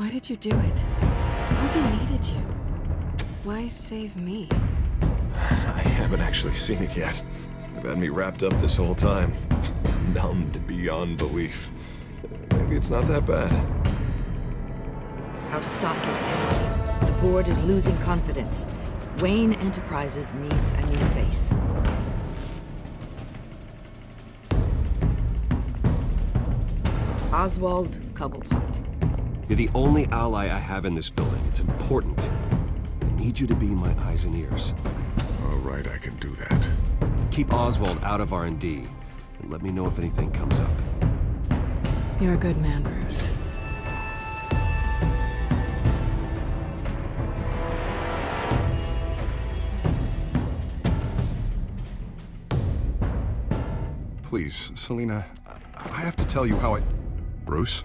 Why did you do it? Bobby needed you. Why save me? I haven't actually seen it yet. They've had me wrapped up this whole time. Numbed beyond belief. Maybe it's not that bad. Our stock is tanking. The board is losing confidence. Wayne Enterprises needs a new face. Oswald Cobblepot. You're the only ally I have in this building. It's important. I need you to be my eyes and ears. All right, I can do that. Keep Oswald out of R&D, and let me know if anything comes up. You're a good man, Bruce. Please, Selina, I have to tell you how I... Bruce?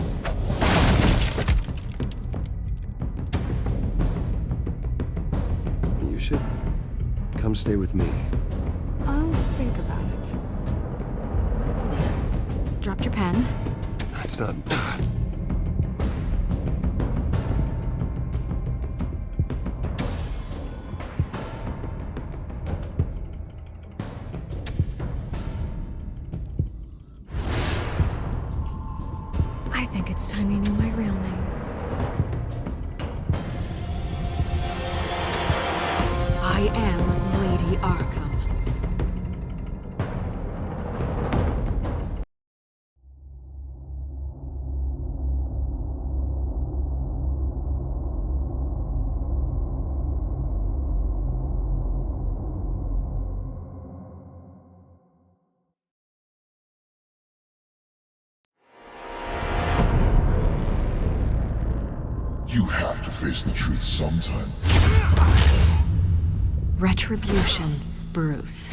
You should come stay with me. I'll think about it. Dropped your pen. That's not... I think it's time you knew my real name. I am Lady Arkham. You have to face the truth sometime. Retribution, Bruce.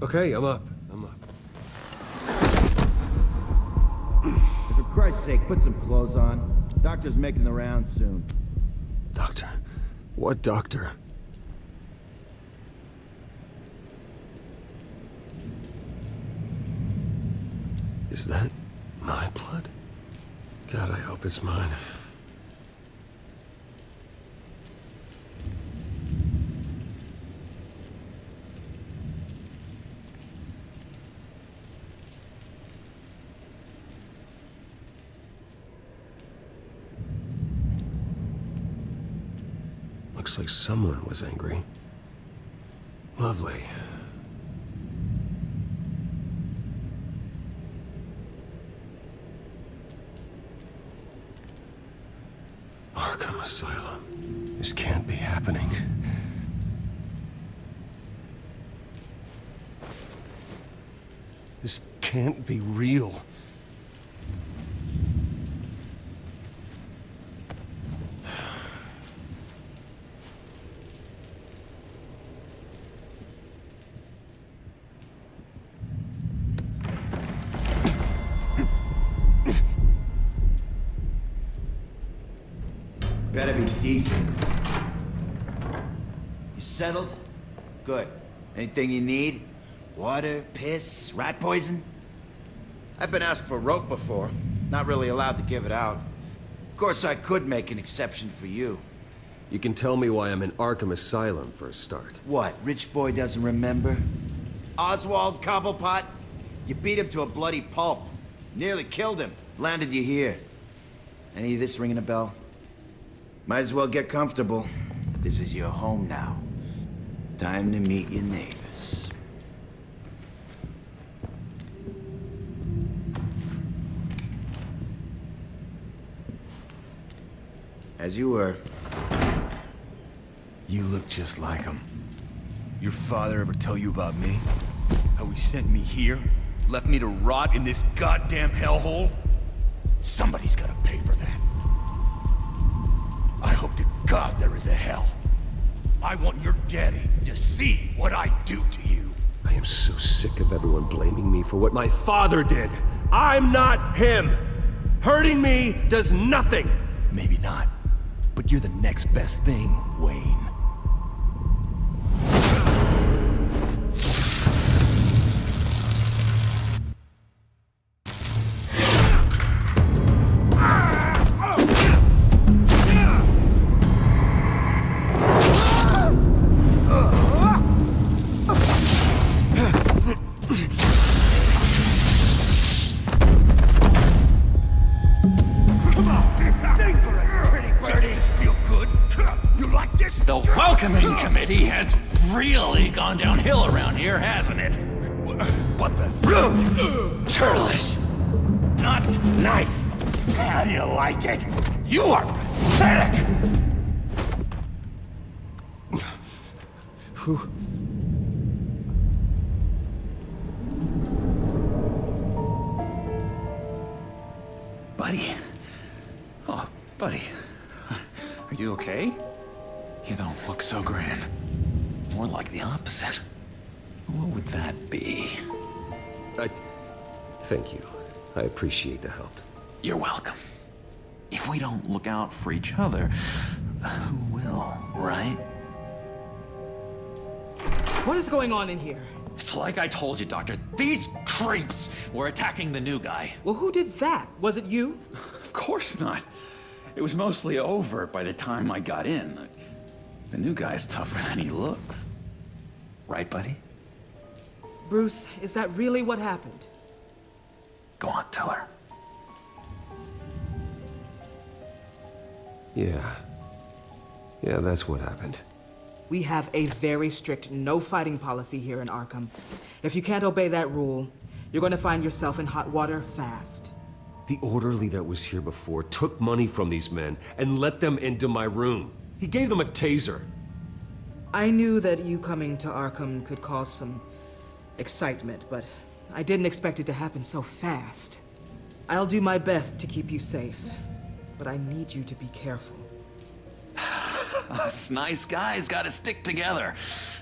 Okay, I'm up. I'm up. For Christ's sake, put some clothes on. Doctor's making the rounds soon. Doctor? What doctor? Is that my blood? God, I hope it's mine. Looks like someone was angry. Lovely. Arkham Asylum. This can't be happening. This can't be real. Better be decent. You settled? Good. Anything you need? Water, piss, rat poison? I've been asked for rope before. Not really allowed to give it out. Of course, I could make an exception for you. You can tell me why I'm in Arkham Asylum for a start. What, rich boy doesn't remember? Oswald Cobblepot? You beat him to a bloody pulp. Nearly killed him. Landed you here. Any of this ringing a bell? Might as well get comfortable. This is your home now. Time to meet your neighbors. As you were. You look just like him. Your father ever tell you about me? How he sent me here? Left me to rot in this goddamn hellhole? Somebody's gotta pay for that. I hope to God there is a hell. I want your daddy to see what I do to you. I am so sick of everyone blaming me for what my father did. I'm not him. Hurting me does nothing. Maybe not, but you're the next best thing, Wayne. The welcoming committee has really gone downhill around here, hasn't it? What the? Rude! Churlish! Not nice! How do you like it? You are pathetic! Who? Buddy? Oh, buddy. Are you okay? You don't look so grand. More like the opposite. What would that be? Thank you. I appreciate the help. You're welcome. If we don't look out for each other, who will, right? What is going on in here? It's like I told you, Doctor. These creeps were attacking the new guy. Well, who did that? Was it you? Of course not. It was mostly over by the time I got in. The new guy's tougher than he looks. Right, buddy? Bruce, is that really what happened? Go on, tell her. Yeah. Yeah, that's what happened. We have a very strict no fighting policy here in Arkham. If you can't obey that rule, you're going to find yourself in hot water fast. The orderly that was here before took money from these men and let them into my room. He gave them a taser. I knew that you coming to Arkham could cause some excitement, but I didn't expect it to happen so fast. I'll do my best to keep you safe, but I need you to be careful. Us nice guys gotta stick together.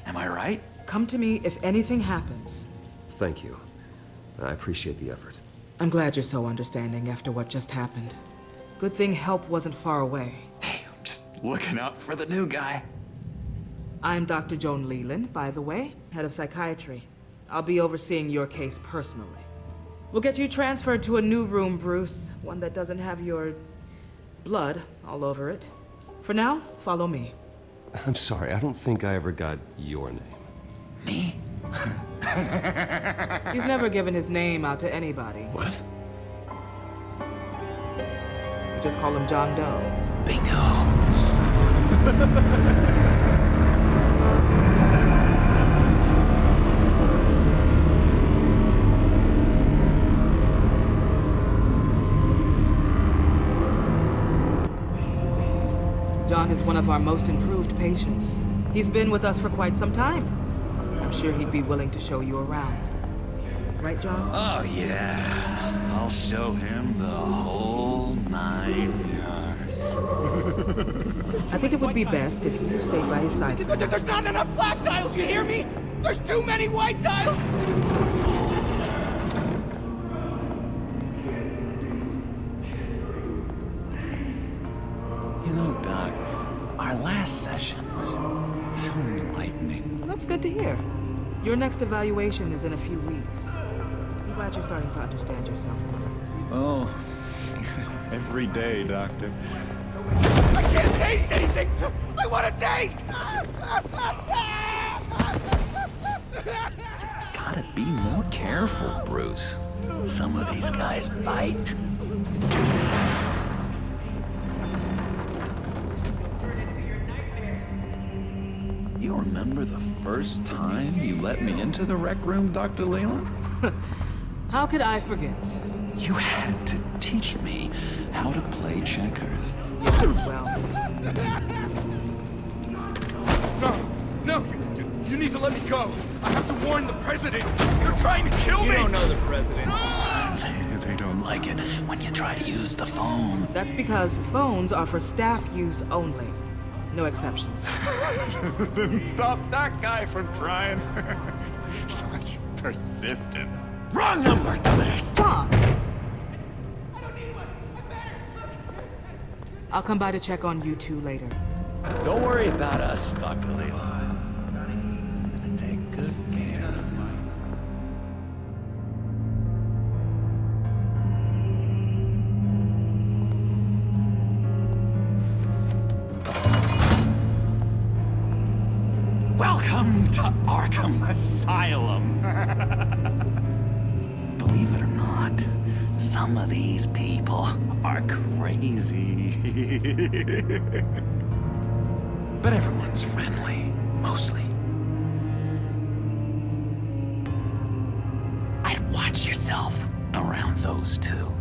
Am I right? Come to me if anything happens. Thank you. I appreciate the effort. I'm glad you're so understanding after what just happened. Good thing help wasn't far away. Hey, I'm just looking out for the new guy. I'm Dr. Joan Leland, by the way, head of psychiatry. I'll be overseeing your case personally. We'll get you transferred to a new room, Bruce, one that doesn't have your blood all over it. For now, follow me. I'm sorry, I don't think I ever got your name. Me? He's never given his name out to anybody. What? We just call him John Doe. Bingo. John is one of our most improved patients. He's been with us for quite some time. I'm sure he'd be willing to show you around. Right, John? Oh, yeah. I'll show him the whole 9 yards. I think it would be best if you stayed by his side. There's not enough black tiles, you hear me? There's too many white tiles! You know, Doc, our last session was so enlightening. That's good to hear. Your next evaluation is in a few weeks. I'm glad you're starting to understand yourself better. Oh, every day, Doctor. I can't taste anything! I want to taste! Gotta be more careful, Bruce. Some of these guys bite. You remember the first time you let me into the rec room, Dr. Leland? How could I forget? You had to teach me how to play checkers. Well, No, you need to let me go. I have to warn the president. They're trying to kill me. You don't know the president. They don't like it when you try to use the phone. That's because phones are for staff use only. No exceptions. Stop that guy from trying. Such persistence. Wrong number, dumbass! Stop! I'll come by to check on you two later. Don't worry about us, Dr. Leland. I'm gonna take good care of you. Welcome to Arkham Asylum. Believe it or not, some of these people are crazy. But everyone's friendly, mostly. I'd watch yourself around those two.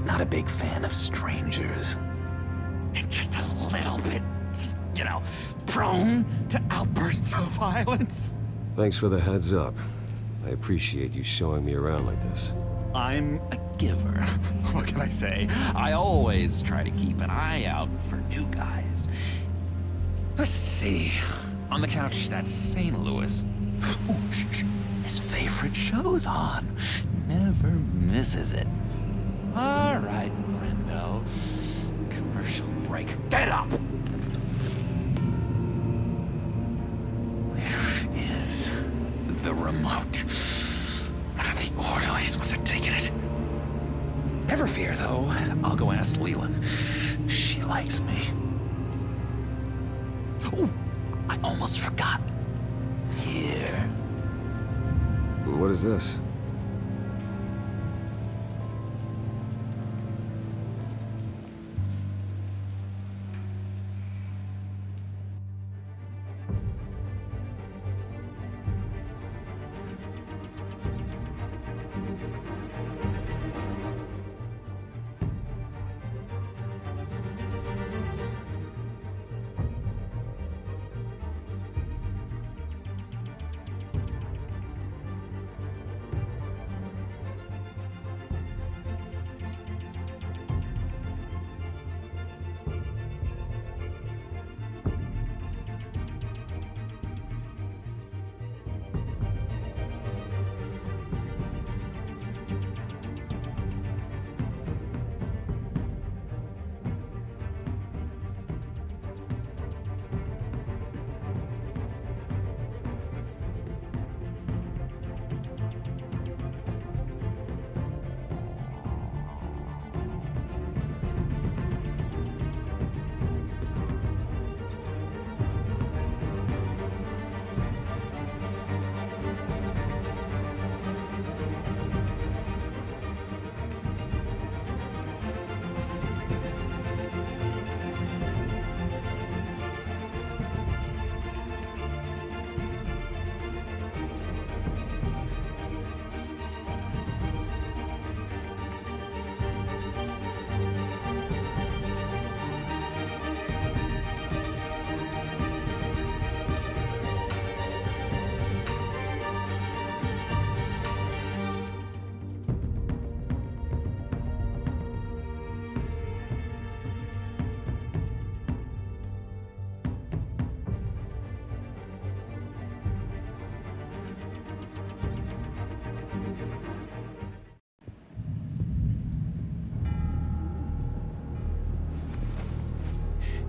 Not a big fan of strangers. And just a little bit, prone to outbursts of violence. Thanks for the heads up. I appreciate you showing me around like this. I'm a giver. What can I say? I always try to keep an eye out for new guys. Let's see. On the couch, that's St. Louis. Ooh, shh. His favorite show's on. Never misses it. All right, friendo. Commercial break. Get up! Where is the remote? One of the orderlies must have taken it. Never fear, though. I'll go ask Leland. She likes me. Ooh, I almost forgot. Here. What is this?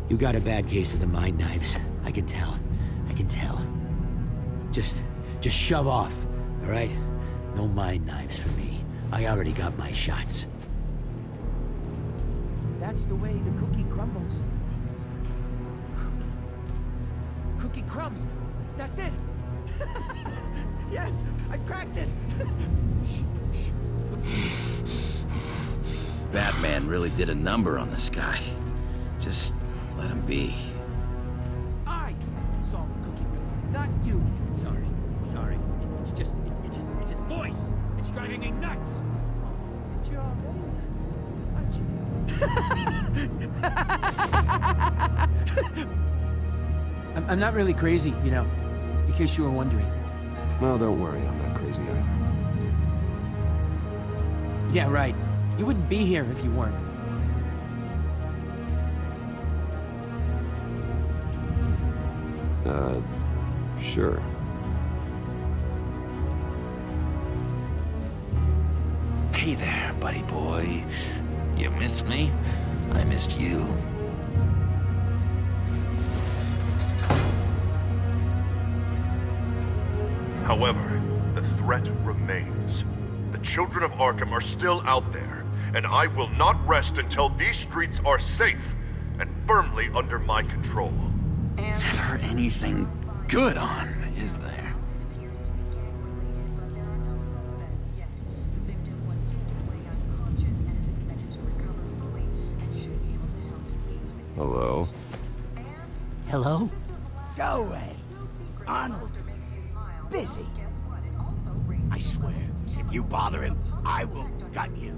You got a bad case of the mind knives. I can tell. I can tell. Just shove off, all right? No mind knives for me. I already got my shots. If that's the way the cookie crumbles. Cookie crumbs. That's it. Yes, I cracked it. Shh, shh. Batman really did a number on this guy. Just let him be. I solved the cookie riddle, not you. Sorry. It's just his voice. It's driving me nuts. But you're already nuts, aren't you? I'm not really crazy, in case you were wondering. Well, don't worry, I'm not crazy either. Yeah, right. You wouldn't be here if you weren't. Sure. Hey there, buddy boy. You missed me? I missed you. However, the threat remains. The children of Arkham are still out there, and I will not rest until these streets are safe and firmly under my control. Never anything good on, is there? Hello? Hello? Go away. Arnold's busy. I swear, if you bother him, I will gut you.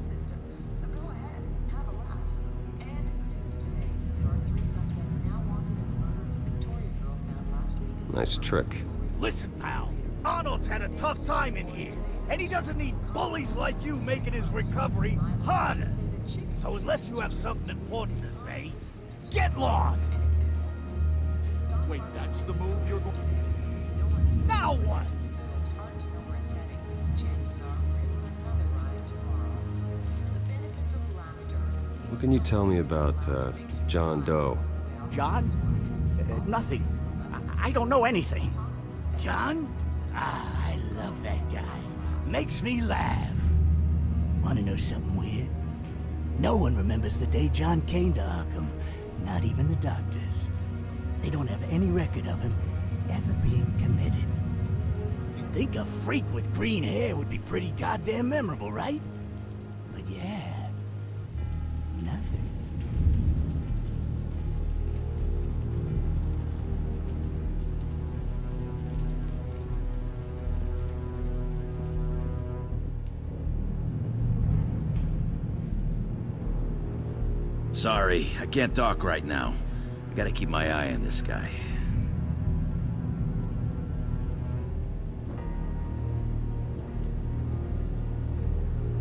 Nice trick. Listen, pal. Arnold's had a tough time in here, and he doesn't need bullies like you making his recovery harder. So unless you have something important to say, get lost! Wait, that's the move you're going... Now what? What can you tell me about, John Doe? John? Nothing. I don't know anything. John? Ah, I love that guy. Makes me laugh. Wanna know something weird? No one remembers the day John came to Arkham. Not even the doctors. They don't have any record of him ever being committed. You'd think a freak with green hair would be pretty goddamn memorable, right? But yeah, nothing. Sorry, I can't talk right now. Gotta keep my eye on this guy.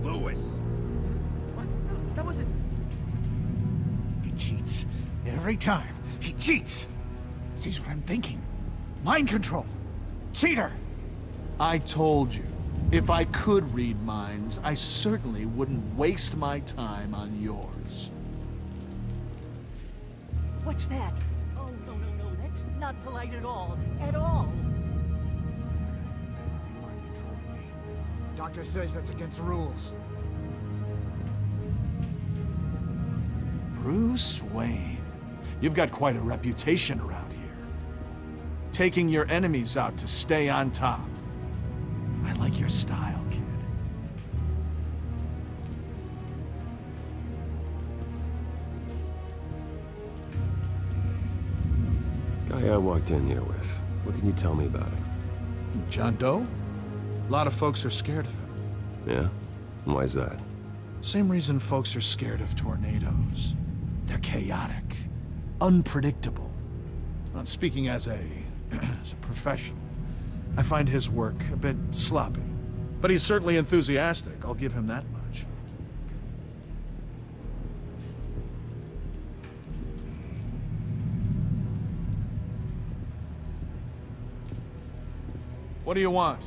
Lewis! What? No, that wasn't... He cheats. Every time. He cheats! Sees what I'm thinking. Mind control. Cheater! I told you, if I could read minds, I certainly wouldn't waste my time on yours. What's that? Oh, no, that's not polite at all. At all. Mind controlling me. Doctor says that's against the rules. Bruce Wayne, you've got quite a reputation around here. Taking your enemies out to stay on top. I like your style, kid. Guy I walked in here with. What can you tell me about him? John Doe? A lot of folks are scared of him. Yeah? And why's that? Same reason folks are scared of tornadoes. They're chaotic, unpredictable. Well, speaking as a professional, I find his work a bit sloppy. But he's certainly enthusiastic, I'll give him that much. What do you want?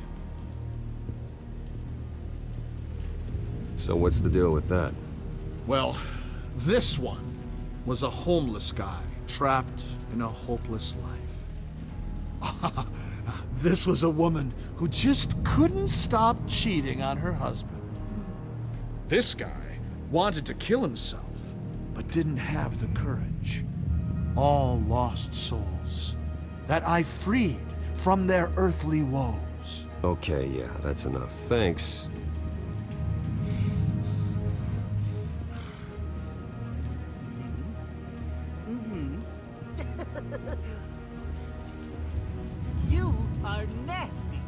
So what's the deal with that? Well, this one was a homeless guy trapped in a hopeless life. This was a woman who just couldn't stop cheating on her husband. This guy wanted to kill himself, but didn't have the courage. All lost souls that I freed from their earthly woes. Okay, yeah, that's enough. Thanks. You are nasty.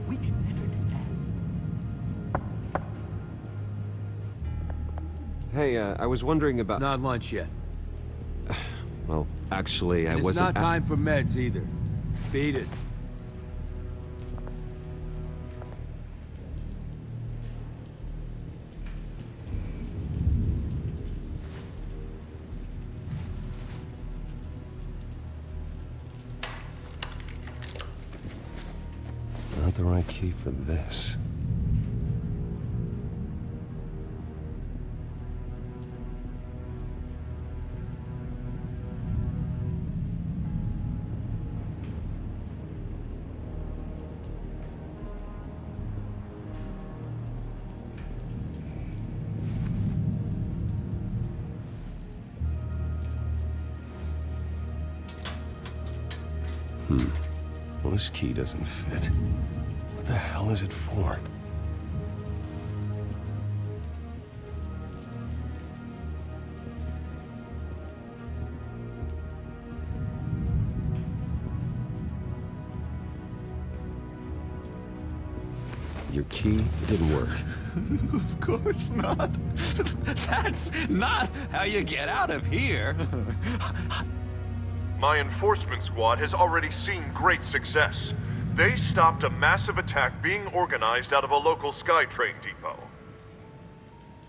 We can never do that. Hey, I was wondering about... It's not lunch yet. Well, actually, I It's wasn't... not time for meds either. Beat it. Not the right key for this. Well, this key doesn't fit. What the hell is it for? Your key didn't work. Of course not. That's not how you get out of here. My enforcement squad has already seen great success. They stopped a massive attack being organized out of a local SkyTrain depot.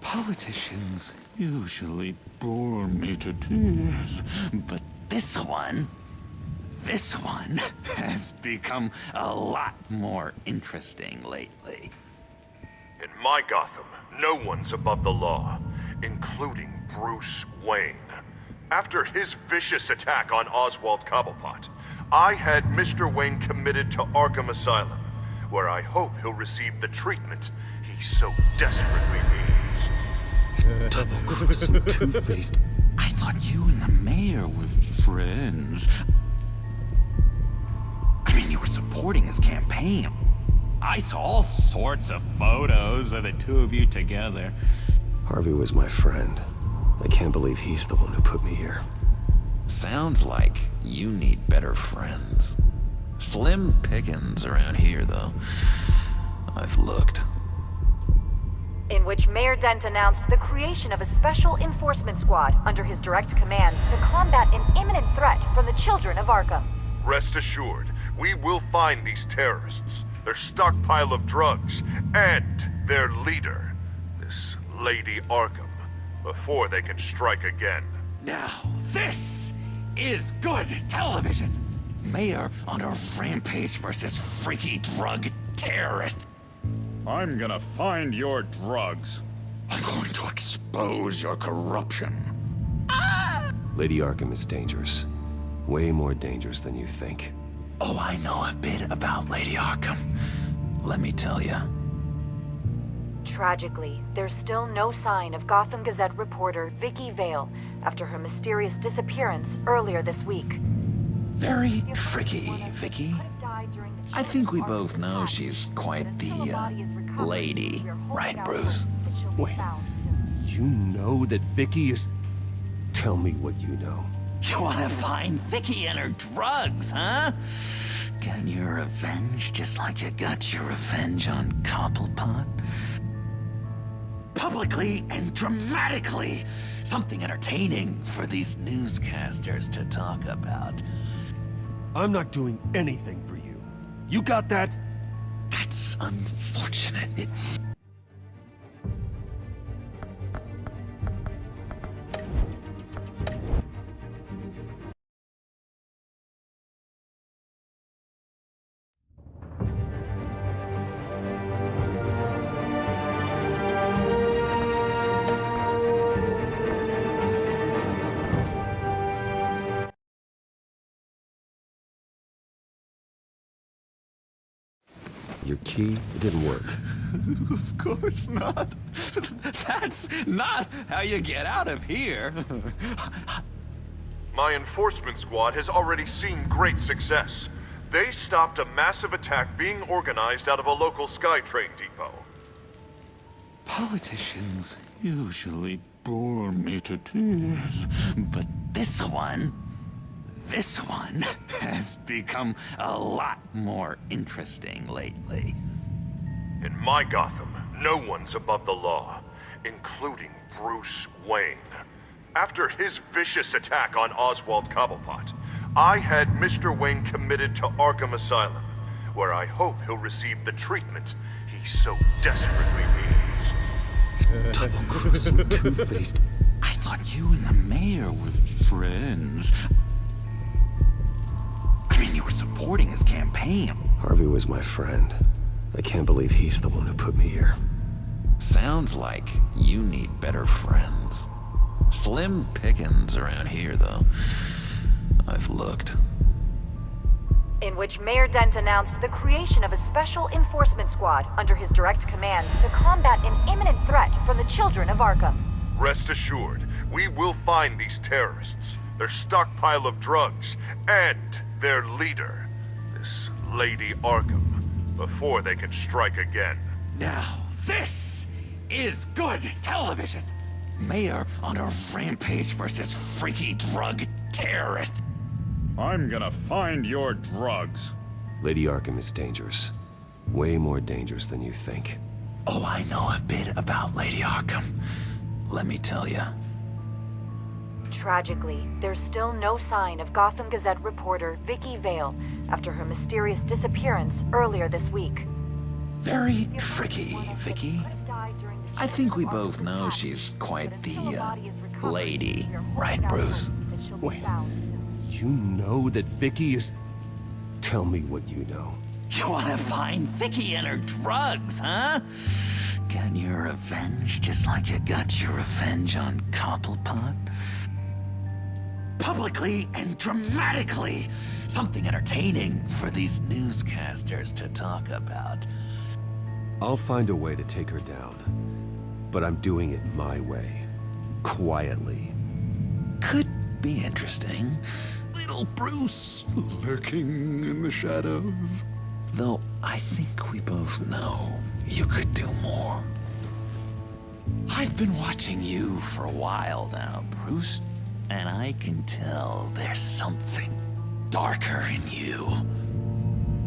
Politicians usually bore me to tears, but this one has become a lot more interesting lately. In my Gotham, no one's above the law, including Bruce Wayne. After his vicious attack on Oswald Cobblepot, I had Mr. Wayne committed to Arkham Asylum, where I hope he'll receive the treatment he so desperately needs. Double-crossing, two-faced... I thought you and the mayor were friends. I mean, you were supporting his campaign. I saw all sorts of photos of the two of you together. Harvey was my friend. I can't believe he's the one who put me here. Sounds like you need better friends. Slim pickings around here, though. I've looked. In which Mayor Dent announced the creation of a special enforcement squad under his direct command to combat an imminent threat from the children of Arkham. Rest assured, we will find these terrorists, their stockpile of drugs, and their leader, this Lady Arkham, before they can strike again. Now, this is good television. Mayor on a rampage versus freaky drug terrorist. I'm gonna find your drugs. I'm going to expose your corruption. Lady Arkham is dangerous. Way more dangerous than you think. Oh, I know a bit about Lady Arkham. Let me tell you. Tragically, there's still no sign of Gotham Gazette reporter Vicky Vale after her mysterious disappearance earlier this week. Very tricky, Vicky. I think we both know she's quite the, lady, right, Bruce? Wait, you know that Vicky is... Tell me what you know. You wanna find Vicky and her drugs, huh? Get your revenge just like you got your revenge on Cobblepot? Publicly and dramatically! Something entertaining for these newscasters to talk about. I'm not doing anything for you. You got that? That's unfortunate. Your key didn't work. Of course not. That's not how you get out of here. My enforcement squad has already seen great success. They stopped a massive attack being organized out of a local SkyTrain depot. Politicians usually bore me to tears, but this one has become a lot more interesting lately. In my Gotham, No one's above the law, including Bruce Wayne. After his vicious attack on Oswald Cobblepot, I had Mr. Wayne committed to Arkham Asylum, where I hope he'll receive the treatment he so desperately needs. Double-crossing, two-faced. I thought you and the mayor were friends. I mean, you were supporting his campaign. Harvey was my friend. I can't believe he's the one who put me here. Sounds like you need better friends. Slim pickings around here, though. I've looked. In which Mayor Dent announced the creation of a special enforcement squad under his direct command to combat an imminent threat from the children of Arkham. Rest assured, we will find these terrorists, their stockpile of drugs, and their leader, this Lady Arkham, before they can strike again. Now, this is good television. Mayor on a rampage versus freaky drug terrorist. I'm gonna find your drugs. Lady Arkham is dangerous. Way more dangerous than you think. Oh, I know a bit about Lady Arkham. Let me tell you. Tragically, there's still no sign of Gotham Gazette reporter Vicky Vale after her mysterious disappearance earlier this week. Very tricky, Vicky. I think we both know she's quite the, lady, right, Bruce? Wait, you know that Vicky is... Tell me what you know. You wanna find Vicky and her drugs, huh? Get your revenge just like you got your revenge on Cobblepot? Publicly and dramatically! Something entertaining for these newscasters to talk about. I'll find a way to take her down. But I'm doing it my way. Quietly. Could be interesting. Little Bruce lurking in the shadows. Though I think we both know you could do more. I've been watching you for a while now, Bruce, and I can tell there's something darker in you.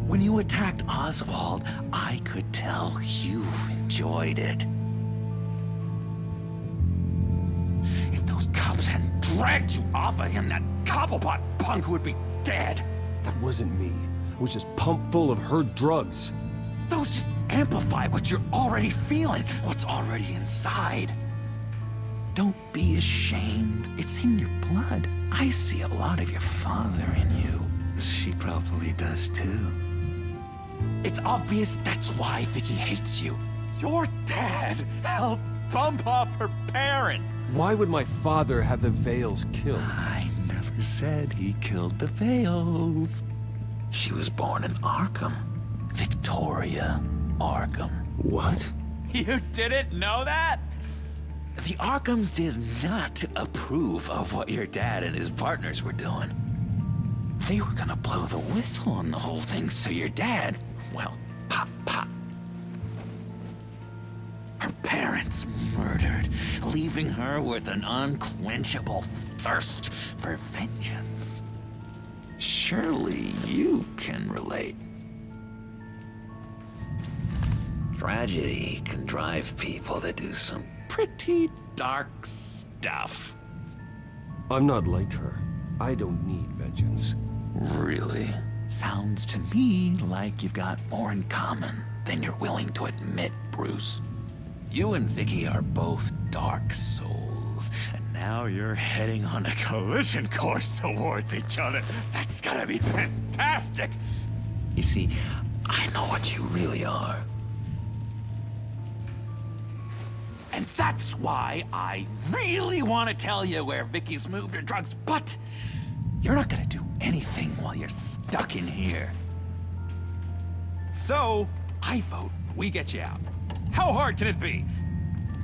When you attacked Oswald, I could tell you enjoyed it. If those cops hadn't dragged you off of him, that Cobblepot punk would be dead. That wasn't me. I was just pumped full of her drugs. Those just amplify what you're already feeling, what's already inside. Don't be ashamed. It's in your blood. I see a lot of your father in you. She probably does too. It's obvious that's why Vicky hates you. Your dad helped bump off her parents. Why would my father have the Vales killed? I never said he killed the Vales. She was born in Arkham. Victoria Arkham. What? You didn't know that? The Arkhams did not approve of what your dad and his partners were doing. They were gonna blow the whistle on the whole thing, so your dad, well, pop, pop. Her parents murdered, leaving her with an unquenchable thirst for vengeance. Surely you can relate. Tragedy can drive people to do some pretty dark stuff. I'm not like her. I don't need vengeance. Really? Sounds to me like you've got more in common than you're willing to admit, Bruce. You and Vicky are both dark souls, And now you're heading on a collision course towards each other. That's gonna be fantastic! You see, I know what you really are. And that's why I really want to tell you where Vicky's moved her drugs, but you're not gonna do anything while you're stuck in here. So, I vote we get you out. How hard can it be?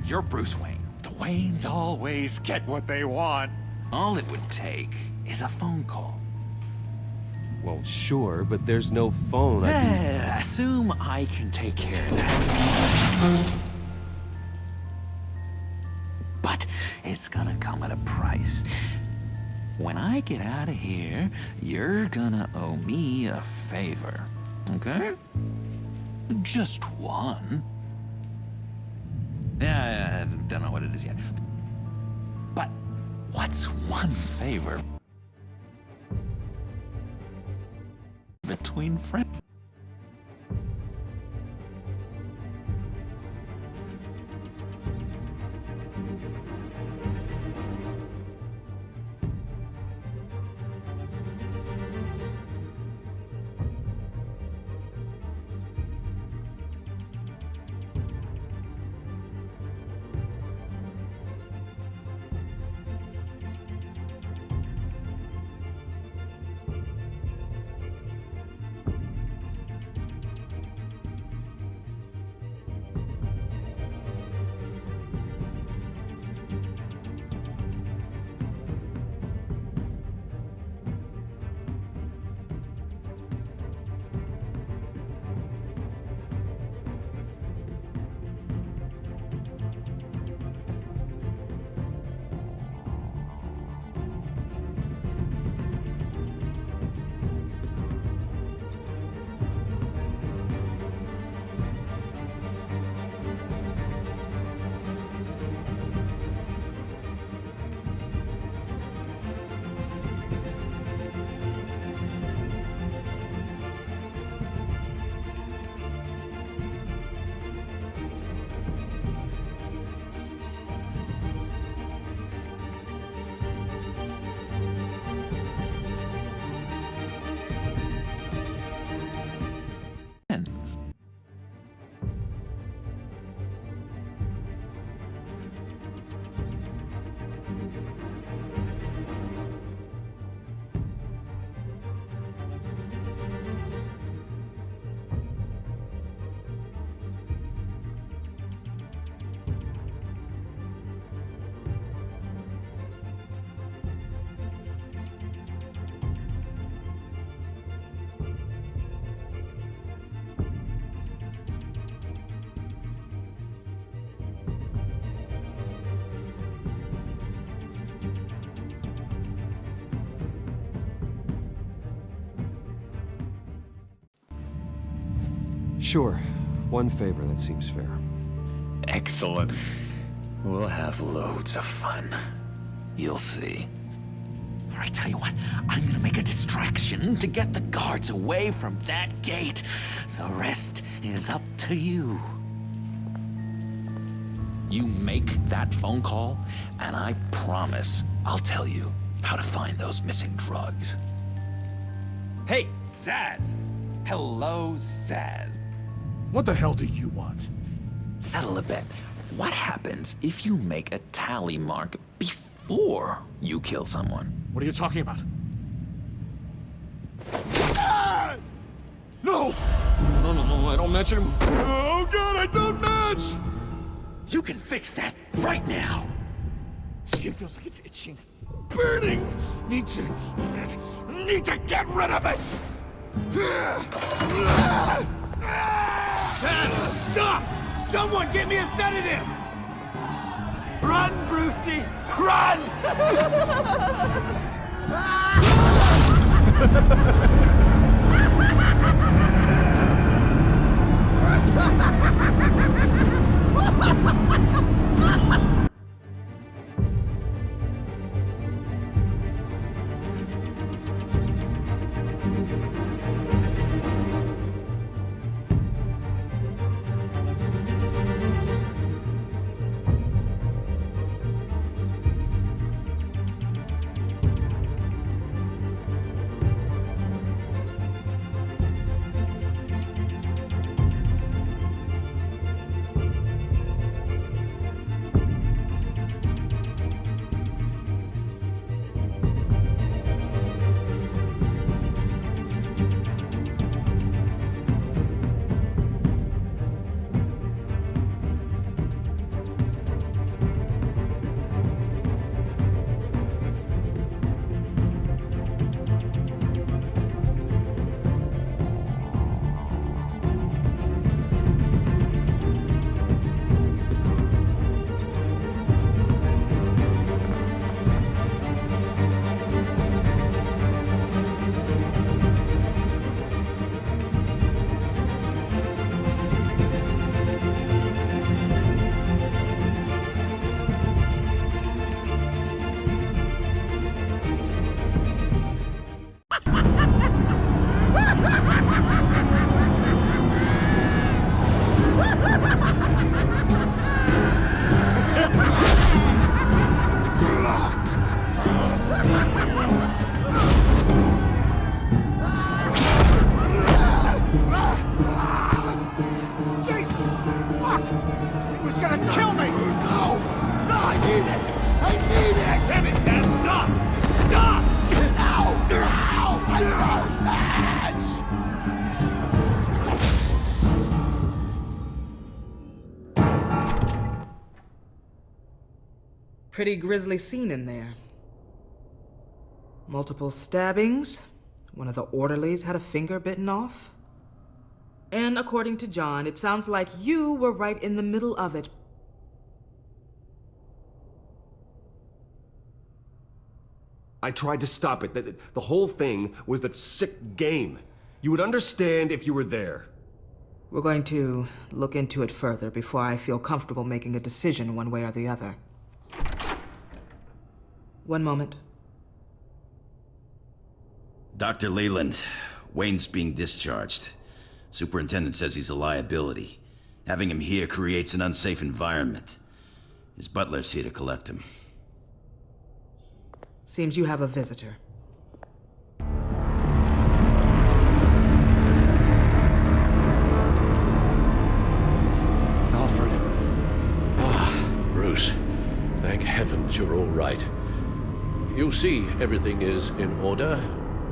You're Bruce Wayne. The Waynes always get what they want. All it would take is a phone call. Well, sure, but there's no phone. Assume I can take care of that. But it's gonna come at a price. When I get out of here, you're gonna owe me a favor, okay? Just one. don't know what it is yet. But what's one favor between friends? Sure. One favor, that seems fair. Excellent. We'll have loads of fun. You'll see. All right, tell you what, I'm gonna make a distraction to get the guards away from that gate. The rest is up to you. You make that phone call, and I promise I'll tell you how to find those missing drugs. Hey, Zaz! Hello, Zaz. What the hell do you want? Settle a bet. What happens if you make a tally mark before you kill someone? What are you talking about? Ah! No! No, I don't match him. Oh god, I don't match! You can fix that right now! Skin feels like it's itching. Burning! Need to get rid of it! Stop! Someone get me a sedative! Run, Brucey! Run! Pretty grisly scene in there. Multiple stabbings. One of the orderlies had a finger bitten off. And according to John, it sounds like you were right in the middle of it. I tried to stop it. The whole thing was that sick game. You would understand if you were there. We're going to look into it further before I feel comfortable making a decision one way or the other. One moment. Dr. Leland, Wayne's being discharged. Superintendent says he's a liability. Having him here creates an unsafe environment. His butler's here to collect him. Seems you have a visitor. Alfred. Bruce. Thank heavens you're all right. You see, everything is in order.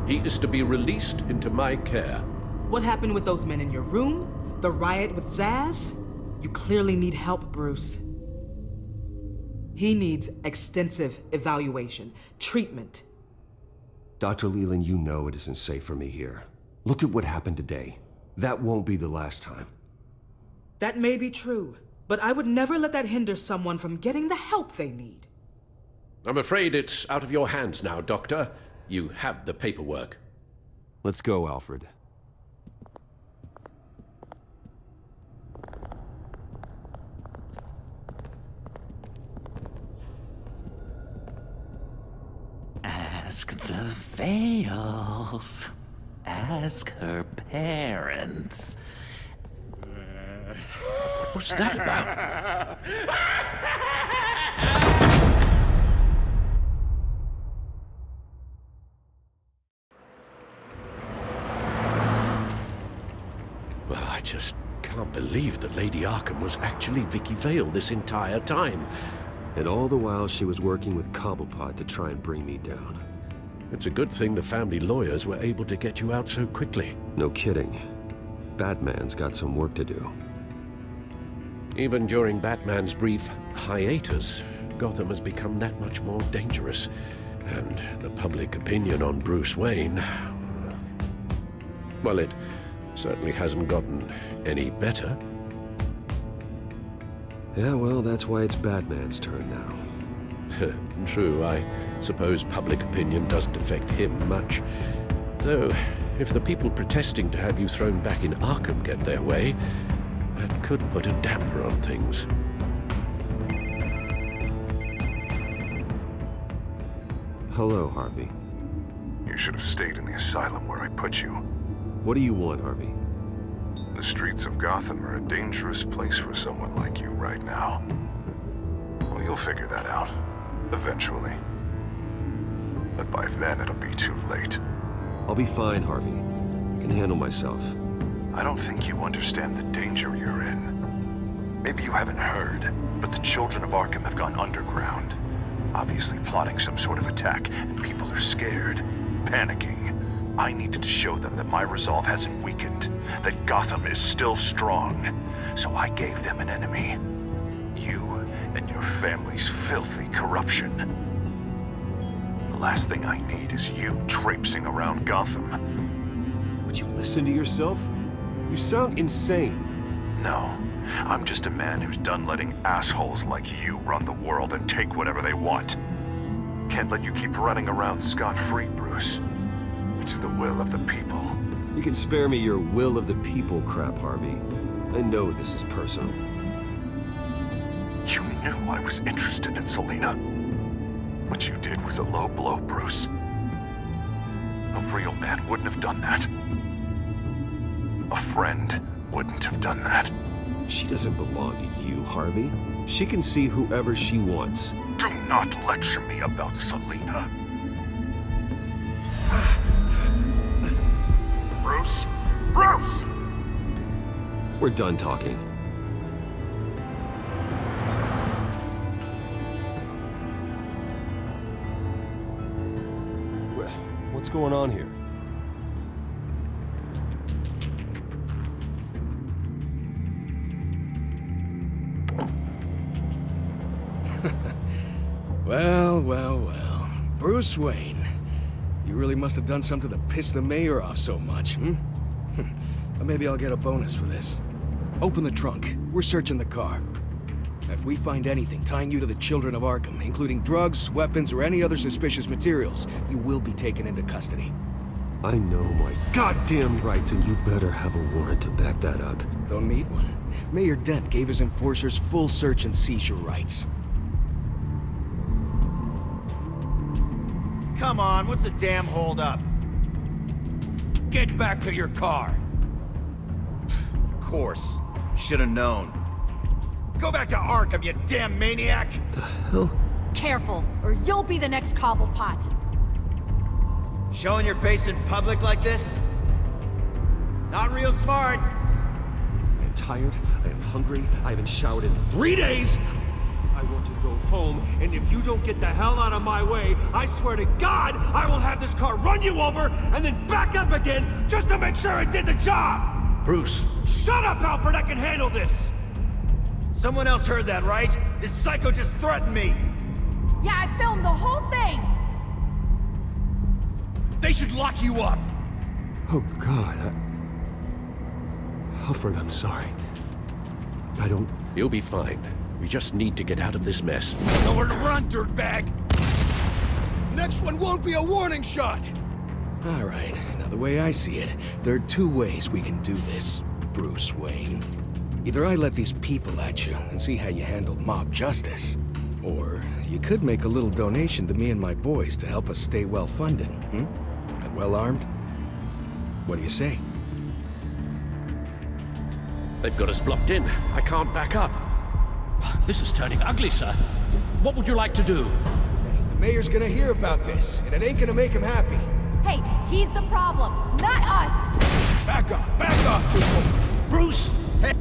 He is to be released into my care. What happened with those men in your room? The riot with Zaz? You clearly need help, Bruce. He needs extensive evaluation, treatment. Dr. Leland, you know it isn't safe for me here. Look at what happened today. That won't be the last time. That may be true, but I would never let that hinder someone from getting the help they need. I'm afraid it's out of your hands now, Doctor. You have the paperwork. Let's go, Alfred. Ask the Vales. Ask her parents. What was that about? Well, I just can't believe that Lady Arkham was actually Vicky Vale this entire time. And all the while she was working with Cobblepot to try and bring me down. It's a good thing the family lawyers were able to get you out so quickly. No kidding. Batman's got some work to do. Even during Batman's brief hiatus, Gotham has become that much more dangerous. And the public opinion on Bruce Wayne... well, it certainly hasn't gotten any better. Yeah, well, that's why it's Batman's turn now. True, I suppose public opinion doesn't affect him much. Though, if the people protesting to have you thrown back in Arkham get their way, that could put a damper on things. Hello, Harvey. You should have stayed in the asylum where I put you. What do you want, Harvey? The streets of Gotham are a dangerous place for someone like you right now. Well, you'll figure that out, eventually. But by then, it'll be too late. I'll be fine, Harvey. I can handle myself. I don't think you understand the danger you're in. Maybe you haven't heard, but the children of Arkham have gone underground. Obviously plotting some sort of attack, and people are scared, panicking. I needed to show them that my resolve hasn't weakened, that Gotham is still strong. So I gave them an enemy. You and your family's filthy corruption. The last thing I need is you traipsing around Gotham. Would you listen to yourself? You sound insane. No, I'm just a man who's done letting assholes like you run the world and take whatever they want. Can't let you keep running around scot-free, Bruce. It's the will of the people. You can spare me your will of the people crap, Harvey. I know this is personal. You knew I was interested in Selina. What you did was a low blow, Bruce. A real man wouldn't have done that. A friend wouldn't have done that. She doesn't belong to you, Harvey. She can see whoever she wants. Do not lecture me about Selina. Bruce? Bruce! We're done talking. What's going on here? Well, well, well. Bruce Wayne. You really must have done something to piss the mayor off so much, hmm? Or maybe I'll get a bonus for this. Open the trunk. We're searching the car. If we find anything tying you to the Children of Arkham, including drugs, weapons, or any other suspicious materials, you will be taken into custody. I know my goddamn rights, and you better have a warrant to back that up. Don't need one. Mayor Dent gave his enforcers full search and seizure rights. Come on, what's the damn holdup? Get back to your car. Of course. Should've known. Go back to Arkham, you damn maniac! The hell? Careful, or you'll be the next Cobblepot. Showing your face in public like this? Not real smart. I am tired, I am hungry, I haven't showered in 3 days! I want to go home, and if you don't get the hell out of my way, I swear to God, I will have this car run you over, and then back up again, just to make sure it did the job! Bruce! Shut up, Alfred, I can handle this! Someone else heard that, right? This psycho just threatened me! Yeah, I filmed the whole thing! They should lock you up! Oh, God, Alfred, I'm sorry. I don't... You'll be fine. We just need to get out of this mess. Nowhere to run, dirtbag! Next one won't be a warning shot! All right, now the way I see it, there are two ways we can do this, Bruce Wayne. Either I let these people at you and see how you handle mob justice, or you could make a little donation to me and my boys to help us stay well-funded, hmm? And well-armed? What do you say? They've got us blocked in. I can't back up. This is turning ugly, sir. What would you like to do? The mayor's gonna hear about this, and it ain't gonna make him happy. Hey, he's the problem, not us! Back off, people! Bruce! Hey.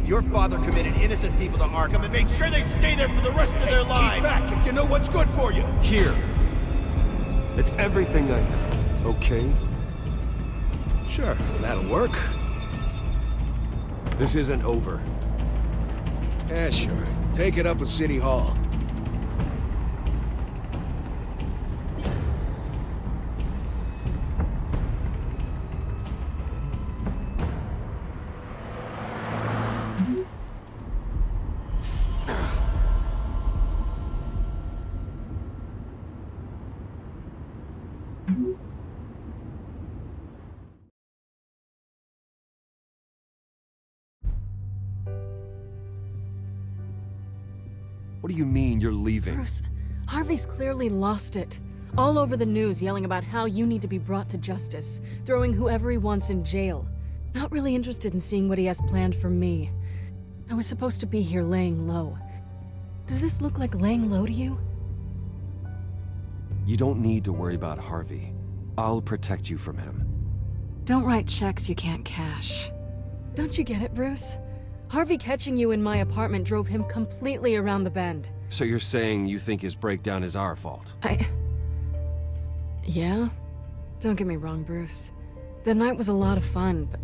Your father committed innocent people to Arkham and made sure they stay there for the rest of their lives! Keep back if you know what's good for you! Here. It's everything I have, okay? Sure, that'll work. This isn't over. Yeah, sure. Take it up with City Hall. What do you mean you're leaving? Bruce, Harvey's clearly lost it. All over the news yelling about how you need to be brought to justice, throwing whoever he wants in jail. Not really interested in seeing what he has planned for me. I was supposed to be here laying low. Does this look like laying low to you? You don't need to worry about Harvey. I'll protect you from him. Don't write checks you can't cash. Don't you get it, Bruce? Harvey catching you in my apartment drove him completely around the bend. So you're saying you think his breakdown is our fault? Yeah? Don't get me wrong, Bruce. The night was a lot of fun, but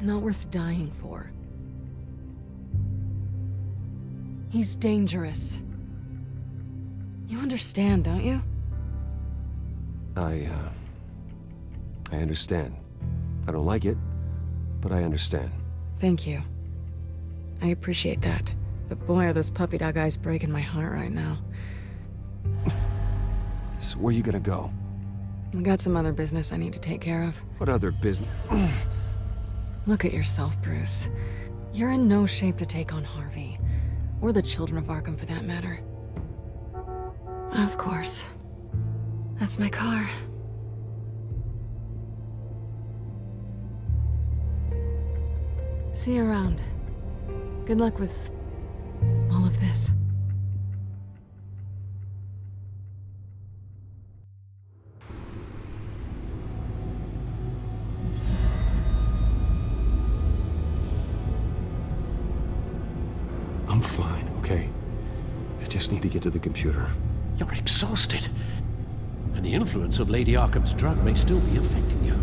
not worth dying for. He's dangerous. You understand, don't you? I understand. I don't like it, but I understand. Thank you. I appreciate that. But boy, are those puppy dog eyes breaking my heart right now. So where you gonna go? I got some other business I need to take care of. What other business? Look at yourself, Bruce. You're in no shape to take on Harvey. Or the children of Arkham, for that matter. Of course. That's my car. See you around. Good luck with all of this. I'm fine, okay? I just need to get to the computer. You're exhausted. And the influence of Lady Arkham's drug may still be affecting you.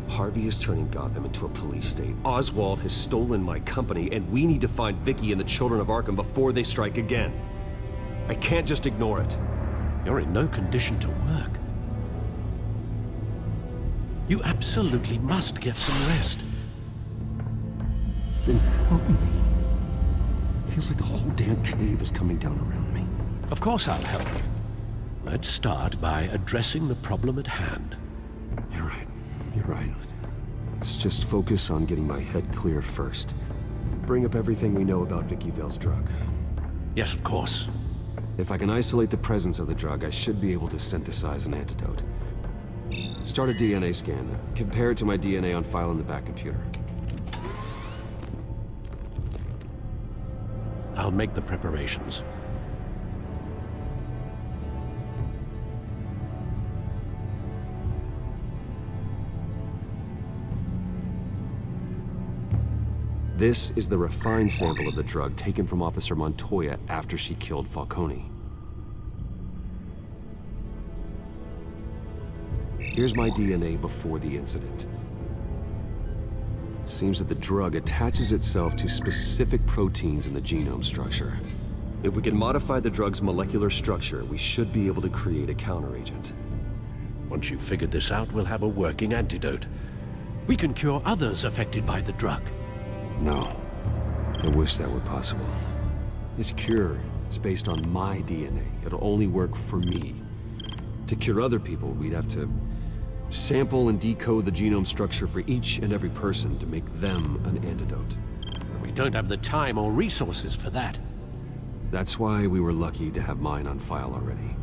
Harvey is turning Gotham into a police state. Oswald has stolen my company, and we need to find Vicky and the children of Arkham before they strike again. I can't just ignore it. You're in no condition to work. You absolutely must get some rest. Then help me. Feels like the whole damn cave is coming down around me. Of course I'll help. Let's start by addressing the problem at hand. You're right. You're right. Let's just focus on getting my head clear first. Bring up everything we know about Vicky Vale's drug. Yes, of course. If I can isolate the presence of the drug, I should be able to synthesize an antidote. Start a DNA scan. Compare it to my DNA on file in the back computer. I'll make the preparations. This is the refined sample of the drug taken from Officer Montoya after she killed Falcone. Here's my DNA before the incident. It seems that the drug attaches itself to specific proteins in the genome structure. If we can modify the drug's molecular structure, we should be able to create a counteragent. Once you've figured this out, we'll have a working antidote. We can cure others affected by the drug. No. I wish that were possible. This cure is based on my DNA. It'll only work for me. To cure other people, we'd have to sample and decode the genome structure for each and every person to make them an antidote. We don't have the time or resources for that. That's why we were lucky to have mine on file already.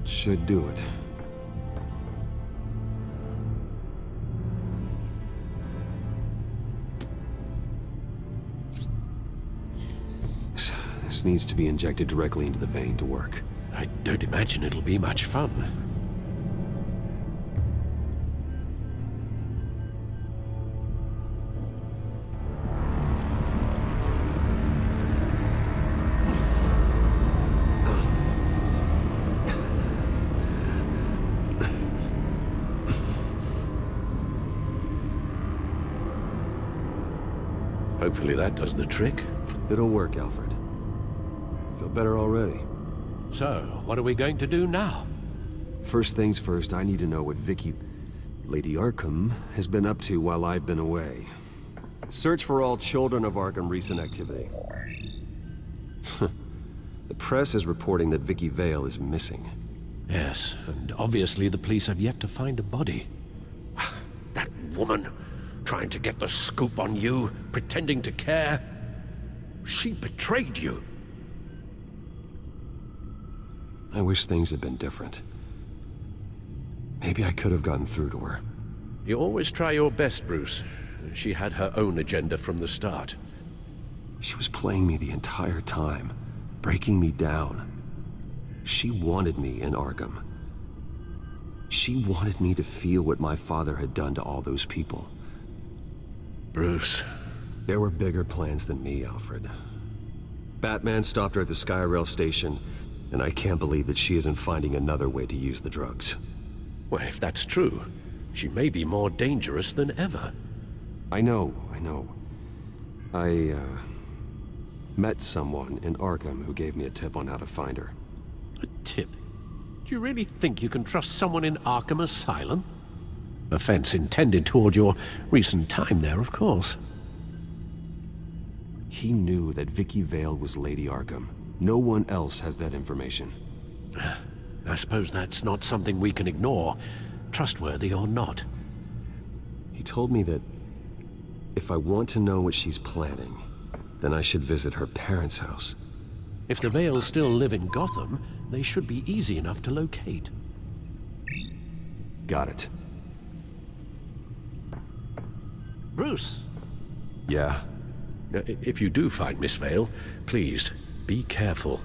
should do it. This needs to be injected directly into the vein to work. I don't imagine it'll be much fun. Hopefully that does the trick. It'll work, Alfred. I feel better already. So, what are we going to do now? First things first, I need to know what Lady Arkham, has been up to while I've been away. Search for all children of Arkham recent activity. The press is reporting that Vicky Vale is missing. Yes, and obviously the police have yet to find a body. That woman, trying to get the scoop on you, pretending to care. She betrayed you. I wish things had been different. Maybe I could have gotten through to her. You always try your best, Bruce. She had her own agenda from the start. She was playing me the entire time, breaking me down. She wanted me in Arkham. She wanted me to feel what my father had done to all those people. Bruce. There were bigger plans than me, Alfred. Batman stopped her at the Skyrail station, and I can't believe that she isn't finding another way to use the drugs. Well, if that's true, she may be more dangerous than ever. I know. I met someone in Arkham who gave me a tip on how to find her. A tip? Do you really think you can trust someone in Arkham Asylum? Offense intended toward your recent time there, of course. He knew that Vicky Vale was Lady Arkham. No one else has that information. I suppose that's not something we can ignore, trustworthy or not. He told me that if I want to know what she's planning, then I should visit her parents' house. If the Vales still live in Gotham, they should be easy enough to locate. Got it. Bruce? Yeah? If you do find Miss Vale, please, be careful.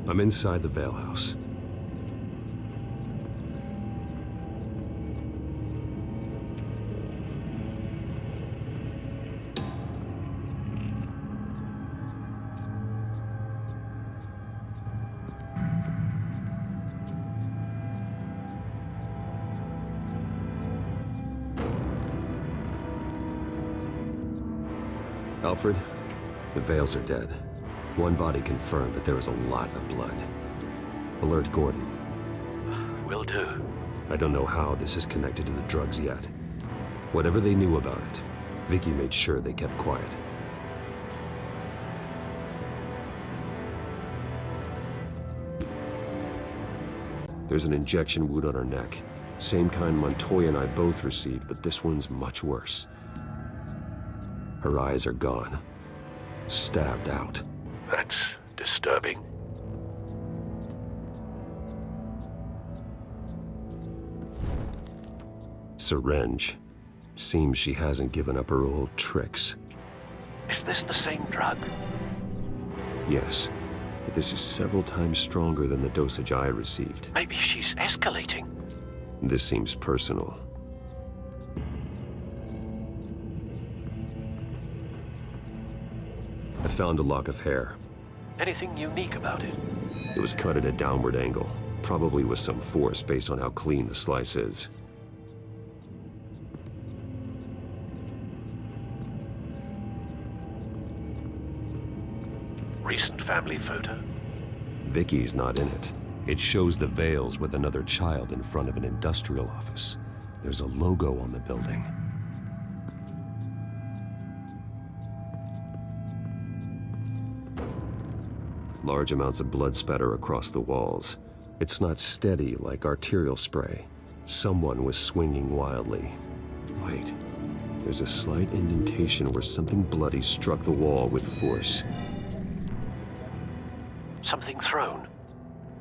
I'm inside the Vale house. Alfred, the Vales are dead. One body confirmed, but there is a lot of blood. Alert Gordon. Will do. I don't know how this is connected to the drugs yet. Whatever they knew about it, Vicky made sure they kept quiet. There's an injection wound on her neck. Same kind Montoya and I both received, but this one's much worse. Her eyes are gone. Stabbed out. That's disturbing. Syringe. Seems she hasn't given up her old tricks. Is this the same drug? Yes, but this is several times stronger than the dosage I received. Maybe she's escalating. This seems personal. I found a lock of hair. Anything unique about it? It was cut at a downward angle, probably with some force based on how clean the slice is. Recent family photo? Vicky's not in it. It shows the Vales with another child in front of an industrial office. There's a logo on the building. Large amounts of blood spatter across the walls. It's not steady like arterial spray. Someone was swinging wildly. Wait, there's a slight indentation where something bloody struck the wall with force. Something thrown.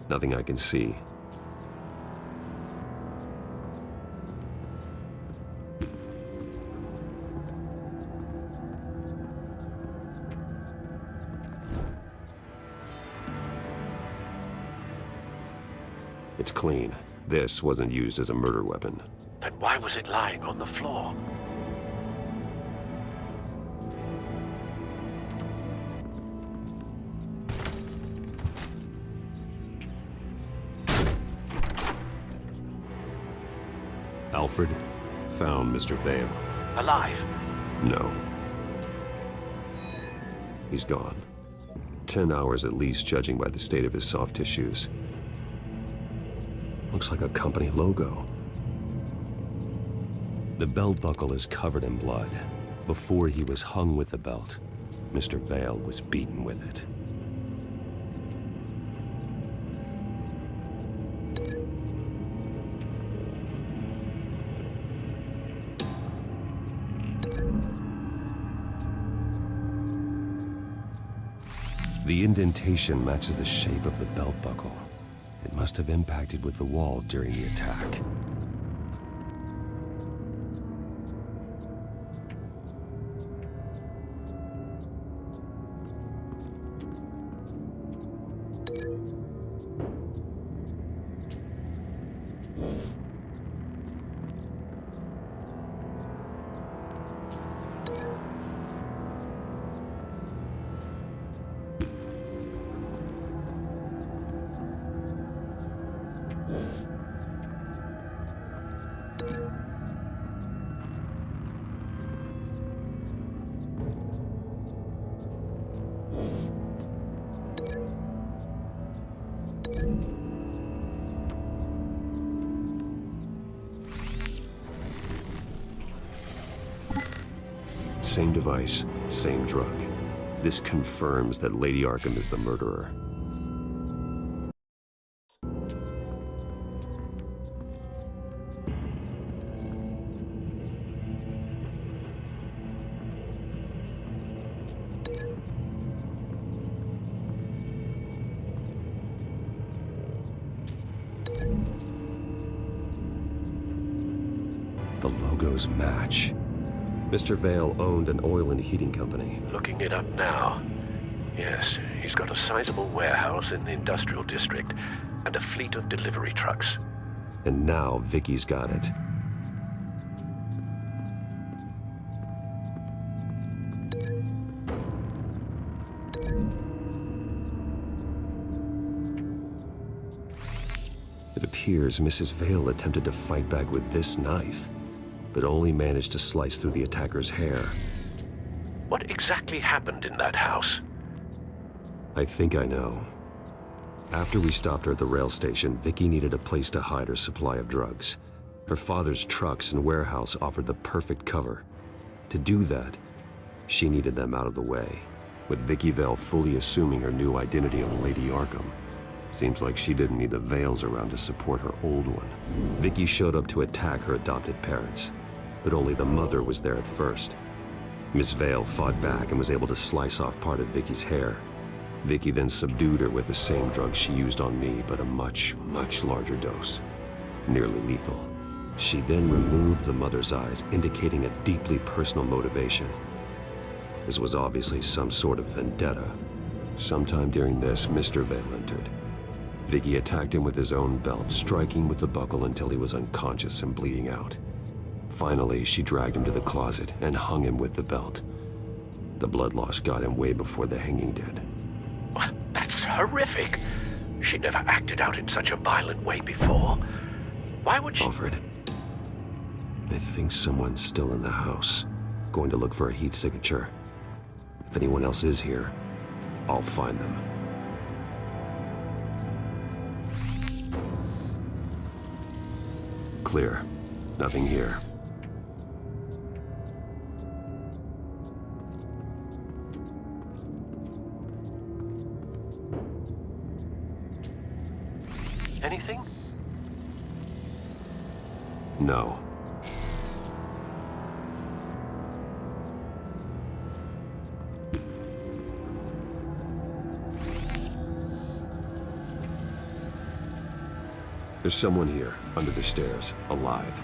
Nothing I can see. It's clean. This wasn't used as a murder weapon. Then why was it lying on the floor? Alfred found Mr. Vale. Alive? No. He's gone. 10 hours at least, judging by the state of his soft tissues. Looks like a company logo. The belt buckle is covered in blood. Before he was hung with the belt, Mr. Vale was beaten with it. The indentation matches the shape of the belt buckle. It must have impacted with the wall during the attack. Same device, same drug. This confirms that Lady Arkham is the murderer. The logos match. Mr. Vale owned an oil and heating company. Looking it up now. Yes, he's got a sizable warehouse in the industrial district and a fleet of delivery trucks. And now Vicky's got it. It appears Mrs. Vale attempted to fight back with this knife, but only managed to slice through the attacker's hair. What exactly happened in that house? I think I know. After we stopped her at the rail station, Vicky needed a place to hide her supply of drugs. Her father's trucks and warehouse offered the perfect cover. To do that, she needed them out of the way, with Vicky Vale fully assuming her new identity of Lady Arkham. Seems like she didn't need the Vales around to support her old one. Vicky showed up to attack her adopted parents, but only the mother was there at first. Miss Vale fought back and was able to slice off part of Vicky's hair. Vicky then subdued her with the same drug she used on me, but a much, much larger dose. Nearly lethal. She then removed the mother's eyes, indicating a deeply personal motivation. This was obviously some sort of vendetta. Sometime during this, Mr. Vale entered. Vicky attacked him with his own belt, striking with the buckle until he was unconscious and bleeding out. Finally, she dragged him to the closet and hung him with the belt. The blood loss got him way before the hanging did. That's horrific. She never acted out in such a violent way before. Why would she— Alfred, I think someone's still in the house. Going to look for a heat signature. If anyone else is here, I'll find them. Clear. Nothing here. Anything? No. There's someone here, under the stairs, alive.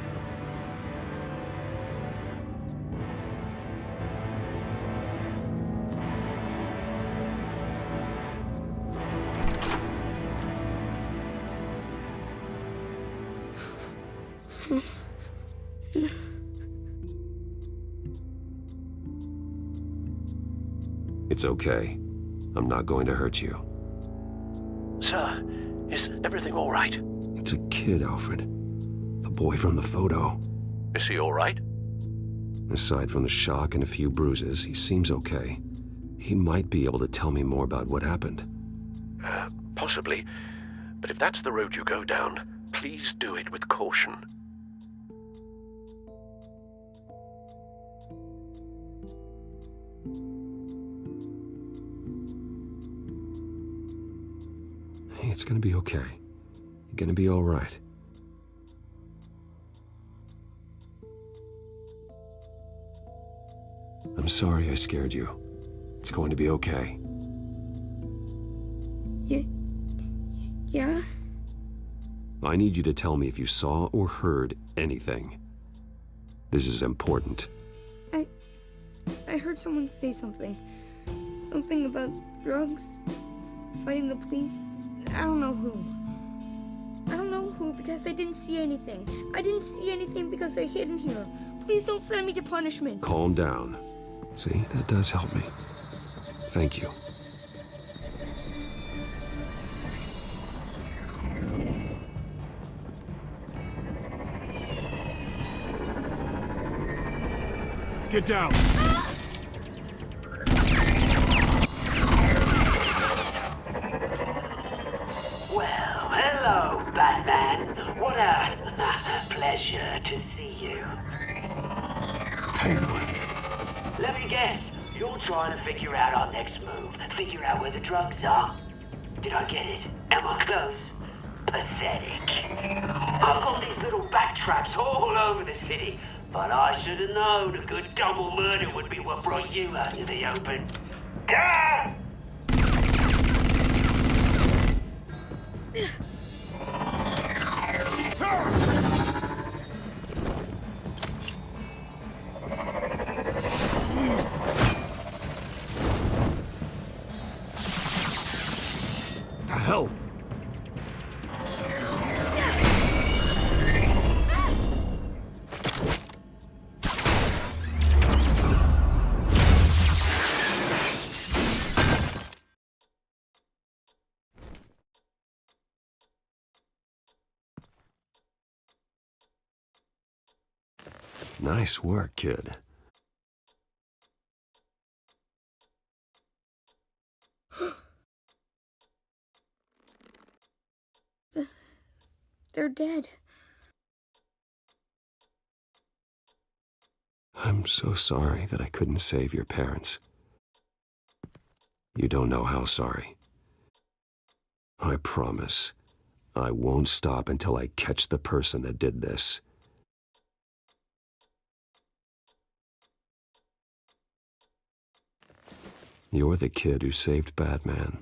It's okay. I'm not going to hurt you. Sir, is everything all right? It's a kid, Alfred. The boy from the photo. Is he all right? Aside from the shock and a few bruises, he seems okay. He might be able to tell me more about what happened. Possibly. But if that's the road you go down, please do it with caution. Hey, it's gonna be okay. You're gonna be all right. I'm sorry I scared you. It's going to be okay. Yeah? I need you to tell me if you saw or heard anything. This is important. I heard someone say something. Something about drugs, fighting the police. I don't know who. I don't know who because I didn't see anything. I didn't see anything because they're hidden here. Please don't send me to punishment. Calm down. See, that does help me. Thank you. Get down! Well, hello, Batman. What a pleasure to see you. Penguin. Let me guess. You're trying to figure out our next move. Figure out where the drugs are. Did I get it? Am I close? Pathetic. I've got these little bat traps all over the city, but I should have known a good double murder would be what brought you out in the open. Ah! The hell? Nice work, kid. They're dead. I'm so sorry that I couldn't save your parents. You don't know how sorry. I promise, I won't stop until I catch the person that did this. You're the kid who saved Batman,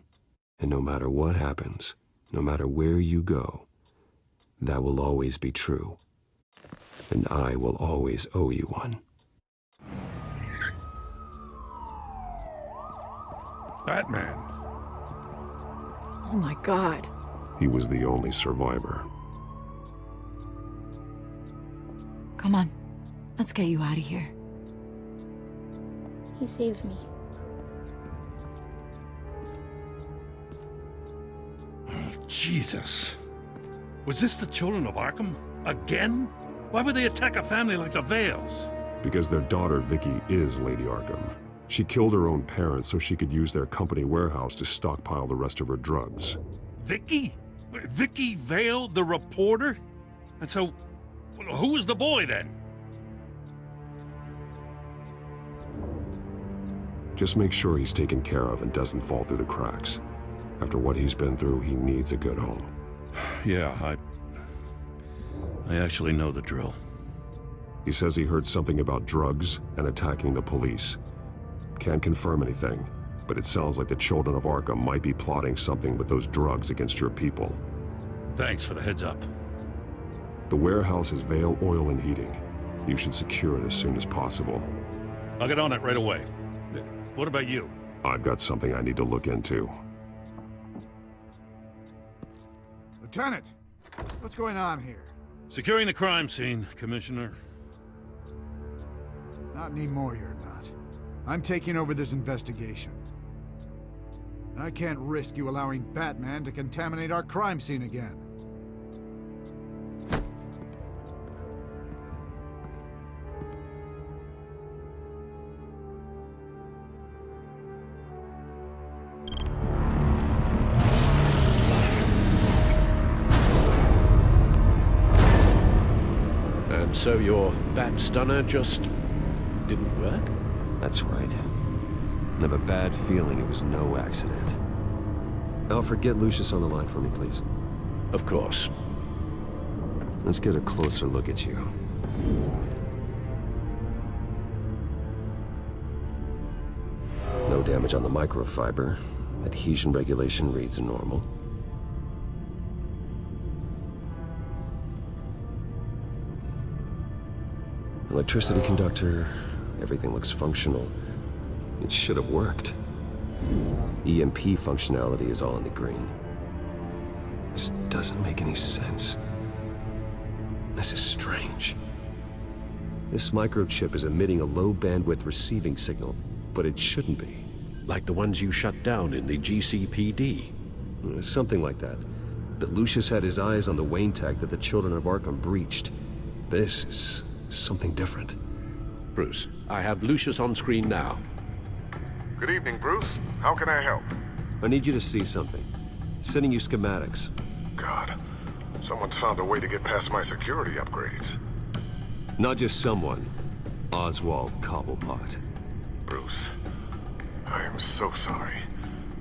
and no matter what happens, no matter where you go, that will always be true, and I will always owe you one. Batman. Oh my God. He was the only survivor. Come on, let's get you out of here. He saved me. Jesus. Was this the children of Arkham? Again? Why would they attack a family like the Vales? Because their daughter, Vicky, is Lady Arkham. She killed her own parents so she could use their company warehouse to stockpile the rest of her drugs. Vicky? Vicky Vale, the reporter? And so, Who was the boy, then? Just make sure he's taken care of and doesn't fall through the cracks. After what he's been through, he needs a good home. Yeah, I actually know the drill. He says he heard something about drugs and attacking the police. Can't confirm anything, but it sounds like the Children of Arkham might be plotting something with those drugs against your people. Thanks for the heads up. The warehouse is Vale Oil and Heating. You should secure it as soon as possible. I'll get on it right away. What about you? I've got something I need to look into. Lieutenant, what's going on here? Securing the crime scene, Commissioner. Not anymore, you're not. I'm taking over this investigation. I can't risk you allowing Batman to contaminate our crime scene again. And so your bat stunner just didn't work? That's right. I have a bad feeling it was no accident. Alfred, get Lucius on the line for me, please. Of course. Let's get a closer look at you. No damage on the microfiber. Adhesion regulation reads normal. Electricity conductor, everything looks functional. It should have worked. EMP functionality is all in the green. This doesn't make any sense. This is strange. This microchip is emitting a low-bandwidth receiving signal, but it shouldn't be. Like the ones you shut down in the GCPD? Something like that. But Lucius had his eyes on the Wayne tech that the Children of Arkham breached. This is something different. Bruce, I have Lucius on screen now. Good evening, Bruce. How can I help? I need you to see something. Sending you schematics. God, someone's found a way to get past my security upgrades. Not just someone. Oswald Cobblepot. Bruce, I am so sorry.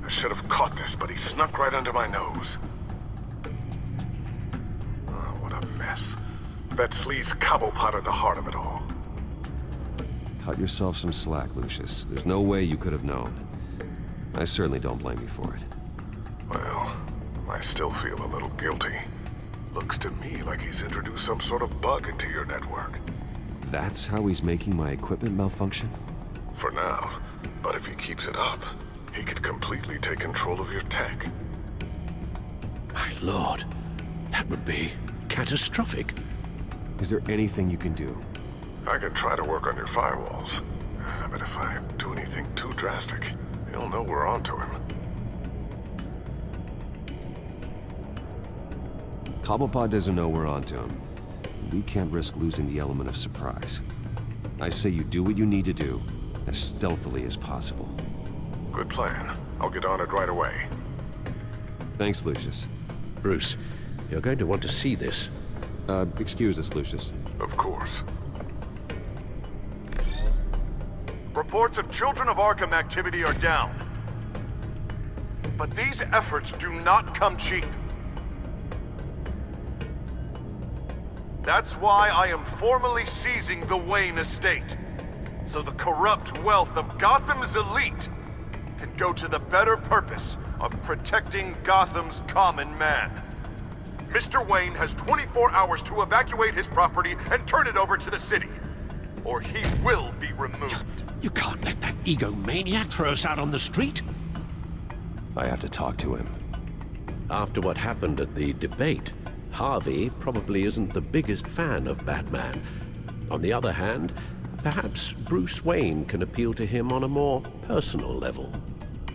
I should have caught this, but he snuck right under my nose. Oh, what a mess. That sleaze Cobblepot at the heart of it all. Cut yourself some slack, Lucius. There's no way you could have known. I certainly don't blame you for it. Well, I still feel a little guilty. Looks to me like he's introduced some sort of bug into your network. That's how he's making my equipment malfunction? For now. But if he keeps it up, he could completely take control of your tech. My lord, that would be catastrophic. Is there anything you can do? I can try to work on your firewalls. But if I do anything too drastic, he'll know we're onto him. Cobblepot doesn't know we're onto him. We can't risk losing the element of surprise. I say you do what you need to do, as stealthily as possible. Good plan. I'll get on it right away. Thanks, Lucius. Bruce, you're going to want to see this. Excuse us, Lucius. Of course. Reports of Children of Arkham activity are down. But these efforts do not come cheap. That's why I am formally seizing the Wayne estate, so the corrupt wealth of Gotham's elite can go to the better purpose of protecting Gotham's common man. Mr. Wayne has 24 hours to evacuate his property and turn it over to the city, or he will be removed. You can't let that egomaniac throw us out on the street. I have to talk to him. After what happened at the debate, Harvey probably isn't the biggest fan of Batman. On the other hand, perhaps Bruce Wayne can appeal to him on a more personal level.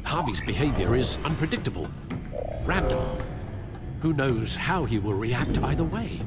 Harvey's behavior is unpredictable, random. Who knows how he will react either way?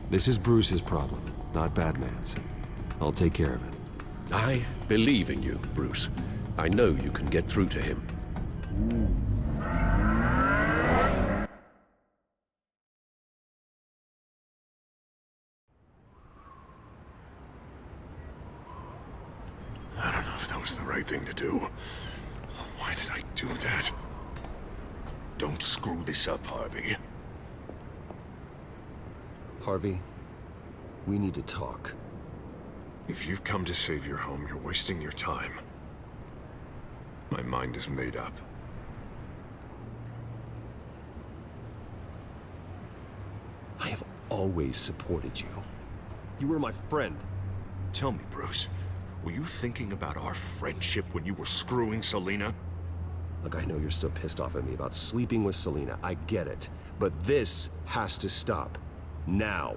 This is Bruce's problem, not Batman's. I'll take care of it. I believe in you, Bruce. I know you can get through to him. I don't know if that was the right thing to do. Why did I do that? Don't screw this up, Harvey. Harvey, we need to talk. If you've come to save your home, you're wasting your time. My mind is made up. I have always supported you. You were my friend. Tell me, Bruce, were you thinking about our friendship when you were screwing Selina? Look, I know you're still pissed off at me about sleeping with Selina. I get it. But this has to stop. Now.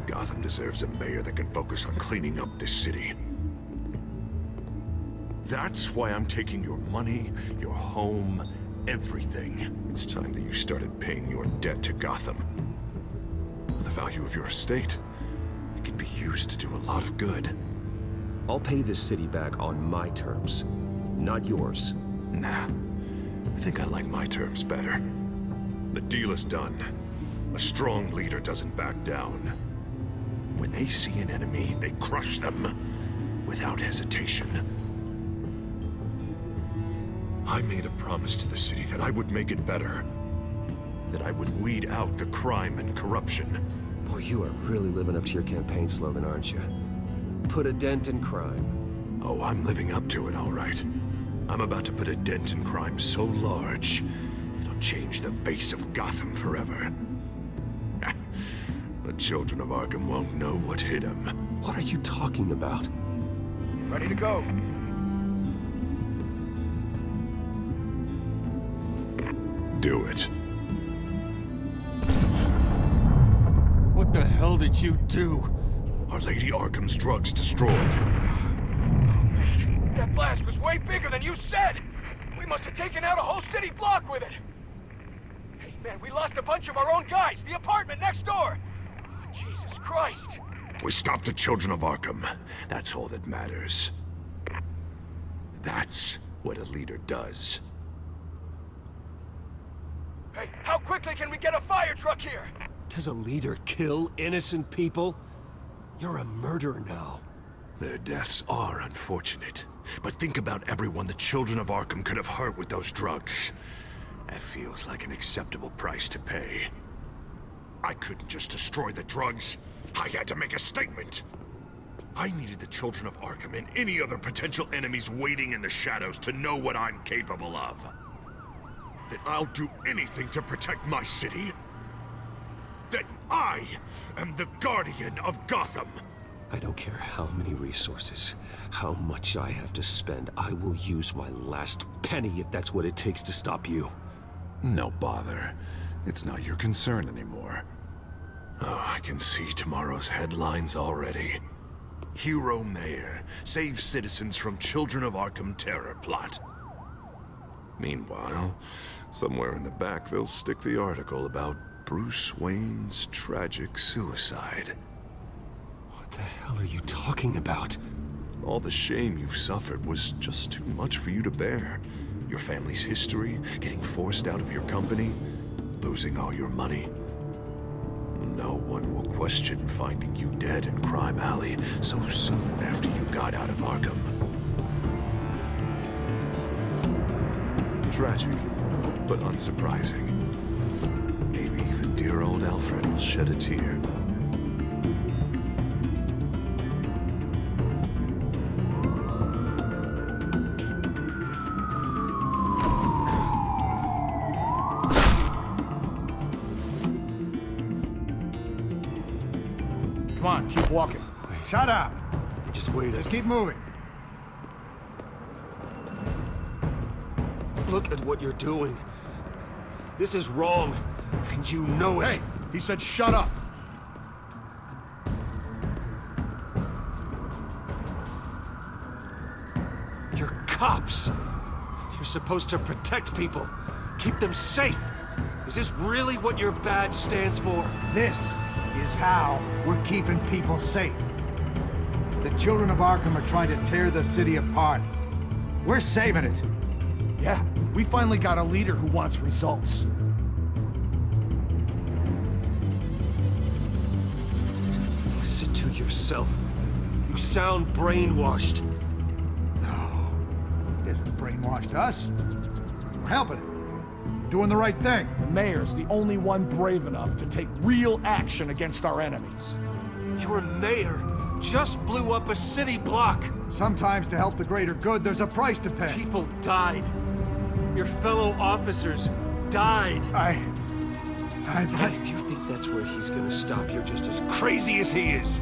Gotham deserves a mayor that can focus on cleaning up this city. That's why I'm taking your money, your home, everything. It's time that you started paying your debt to Gotham. The value of your estate, it can be used to do a lot of good. I'll pay this city back on my terms, not yours. Nah, I think I like my terms better. The deal is done. A strong leader doesn't back down. When they see an enemy, they crush them without hesitation. I made a promise to the city that I would make it better. That I would weed out the crime and corruption. Boy, you are really living up to your campaign slogan, aren't you? Put a dent in crime. Oh, I'm living up to it, all right. I'm about to put a dent in crime so large, it'll change the face of Gotham forever. The children of Arkham won't know what hit them. What are you talking about? Ready to go. Do it. What the hell did you do? Are Lady Arkham's drugs destroyed? That blast was way bigger than you said! We must have taken out a whole city block with it! Hey, man, we lost a bunch of our own guys! The apartment next door! Jesus Christ! We stopped the children of Arkham. That's all that matters. That's what a leader does. Hey, how quickly can we get a fire truck here? Does a leader kill innocent people? You're a murderer now. Their deaths are unfortunate. But think about everyone the children of Arkham could have hurt with those drugs. That feels like an acceptable price to pay. I couldn't just destroy the drugs. I had to make a statement. I needed the children of Arkham and any other potential enemies waiting in the shadows to know what I'm capable of. That I'll do anything to protect my city. That I am the guardian of Gotham. I don't care how many resources, how much I have to spend. I will use my last penny if that's what it takes to stop you. No bother. It's not your concern anymore. Oh, I can see tomorrow's headlines already. Hero Mayor saves citizens from Children of Arkham terror plot. Meanwhile, somewhere in the back they'll stick the article about Bruce Wayne's tragic suicide. What the hell are you talking about? All the shame you've suffered was just too much for you to bear. Your family's history, getting forced out of your company, losing all your money. No one will question finding you dead in Crime Alley so soon after you got out of Arkham. Tragic, but unsurprising. Maybe even dear old Alfred will shed a tear. Come on, keep walking. Shut up! Just wait. Just keep moving. Look at what you're doing. This is wrong, and you know it. Hey, he said shut up. You're cops. You're supposed to protect people, keep them safe. Is this really what your badge stands for? This is how we're keeping people safe. The children of Arkham are trying to tear the city apart. We're saving it. Yeah, we finally got a leader who wants results. Listen to yourself. You sound brainwashed. No, he hasn't brainwashed us. We're helping him. Doing the right thing. The mayor's the only one brave enough to take real action against our enemies. Your mayor just blew up a city block. Sometimes to help the greater good, there's a price to pay. People died. Your fellow officers died. And if you think that's where he's gonna stop, you're just as crazy as he is.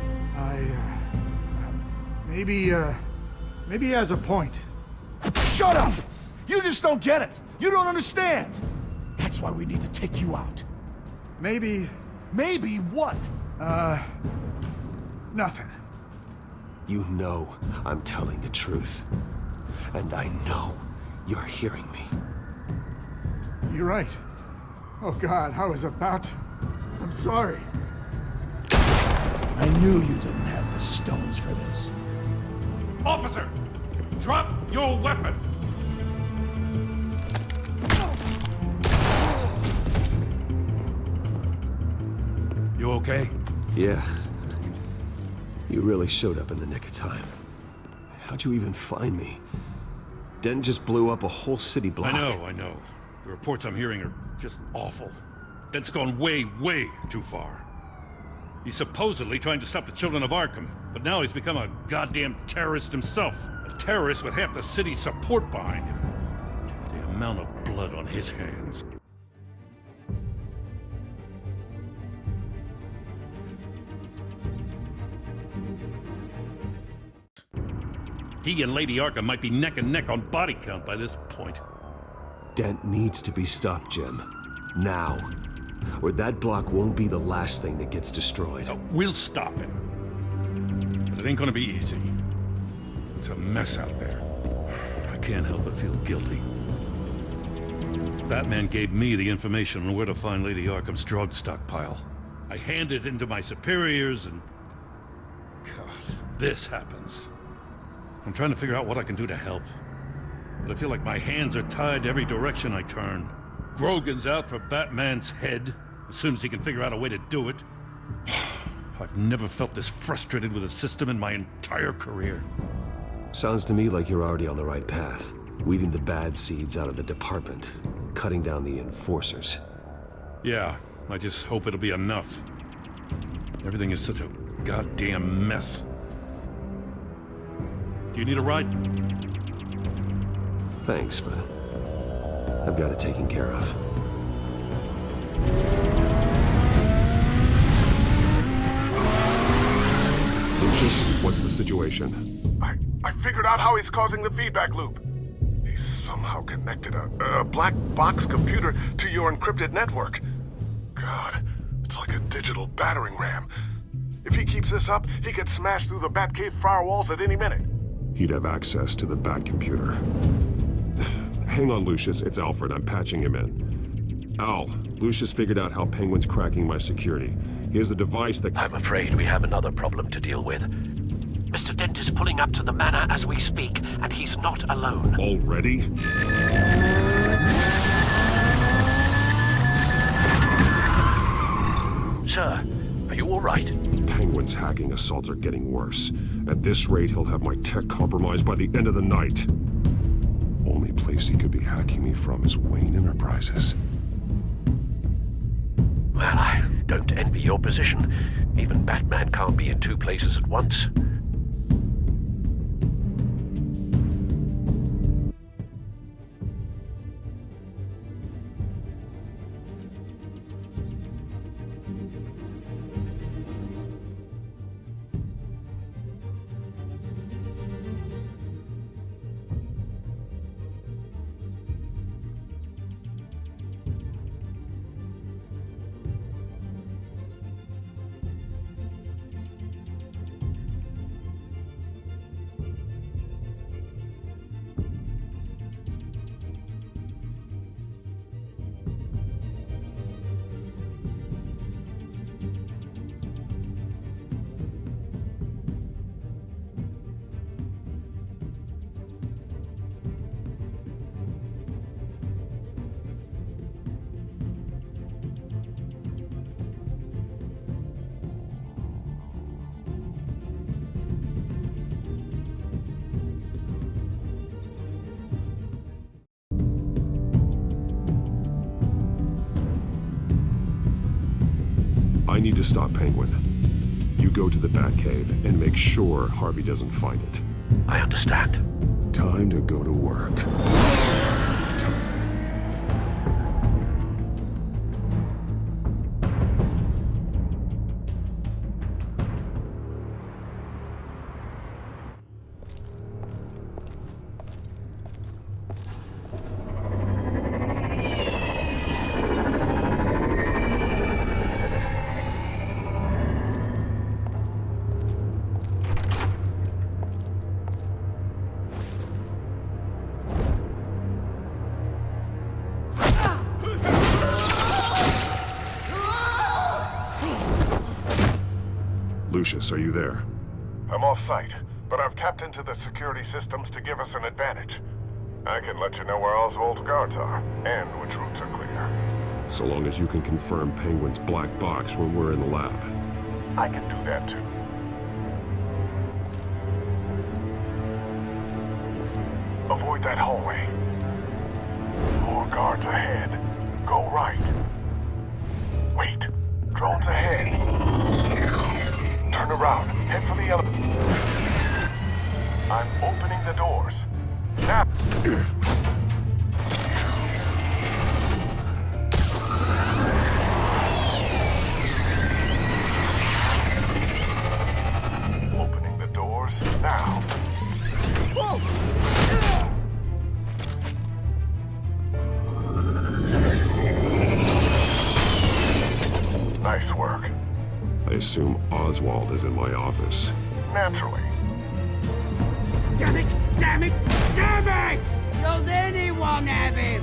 Maybe he has a point. Shut up! You just don't get it. You don't understand. That's why we need to take you out. Maybe... Maybe what? Nothing. You know I'm telling the truth. And I know you're hearing me. You're right. Oh God, I was about to... I'm sorry. I knew you didn't have the stones for this. Officer! Drop your weapon! You okay? Yeah. You really showed up in the nick of time. How'd you even find me? Den just blew up a whole city block. I know. The reports I'm hearing are just awful. Den's gone way, way too far. He's supposedly trying to stop the children of Arkham, but now he's become a goddamn terrorist himself. A terrorist with half the city's support behind him. The amount of blood on his hands. He and Lady Arkham might be neck and neck on body count by this point. Dent needs to be stopped, Jim. Now. Or that block won't be the last thing that gets destroyed. We'll stop him. But it ain't gonna be easy. It's a mess out there. I can't help but feel guilty. Batman gave me the information on where to find Lady Arkham's drug stockpile. I handed it into my superiors and... God, this happens. I'm trying to figure out what I can do to help. But I feel like my hands are tied every direction I turn. Grogan's out for Batman's head, as soon as he can figure out a way to do it. I've never felt this frustrated with a system in my entire career. Sounds to me like you're already on the right path. Weeding the bad seeds out of the department. Cutting down the enforcers. Yeah, I just hope it'll be enough. Everything is such a goddamn mess. Do you need a ride? Thanks, but I've got it taken care of. Lucius, what's the situation? I figured out how he's causing the feedback loop. He's somehow connected a black box computer to your encrypted network. God, it's like a digital battering ram. If he keeps this up, he could smash through the Batcave firewalls at any minute. He'd have access to the Bat computer. Hang on, Lucius. It's Alfred. I'm patching him in. Al, Lucius figured out how Penguin's cracking my security. He has a device that... I'm afraid we have another problem to deal with. Mr. Dent is pulling up to the manor as we speak, and he's not alone. Already? Sir, are you all right? Penguin's hacking assaults are getting worse. At this rate, he'll have my tech compromised by the end of the night. Only place he could be hacking me from is Wayne Enterprises. Well, I don't envy your position. Even Batman can't be in two places at once. I need to stop Penguin. You go to the Batcave and make sure Harvey doesn't find it. I understand. Time to go to work. Lucius, are you there? I'm off-site, but I've tapped into the security systems to give us an advantage. I can let you know where Oswald's guards are, and which routes are clear. So long as you can confirm Penguin's black box when we're in the lab. I can do that too. Avoid that hallway. More guards ahead. Go right. Wait. Drones ahead. Turn around. Head for the elevator. I'm opening the doors. Now. Opening the doors now. Nice work. I assume Oswald is in my office. Naturally. Damn it! Damn it! Damn it! Does anyone have him?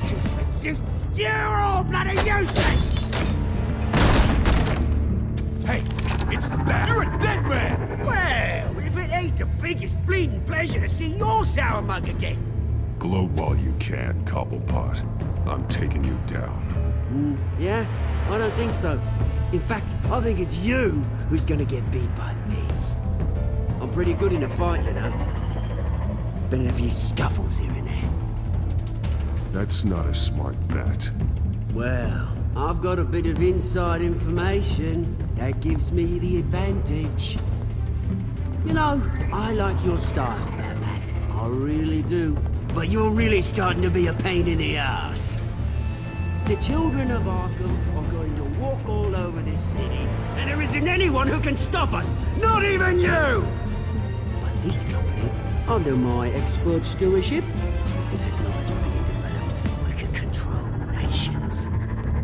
Useless! You're all bloody useless! Hey, it's the Bat. You're a dead man! Well, if it ain't the biggest bleeding pleasure to see your sour mug again. Gloat while you can, Cobblepot. I'm taking you down. Yeah? I don't think so. In fact, I think it's you who's gonna get beat by me. I'm pretty good in a fight, you know. Been in a few scuffles here and there. That's not a smart bet. Well, I've got a bit of inside information that gives me the advantage. You know, I like your style, Batman. I really do. But you're really starting to be a pain in the ass. The children of Arkham are going to walk all over this city, and there isn't anyone who can stop us, not even you! But this company, under my expert stewardship, with the technology being developed, we can control nations.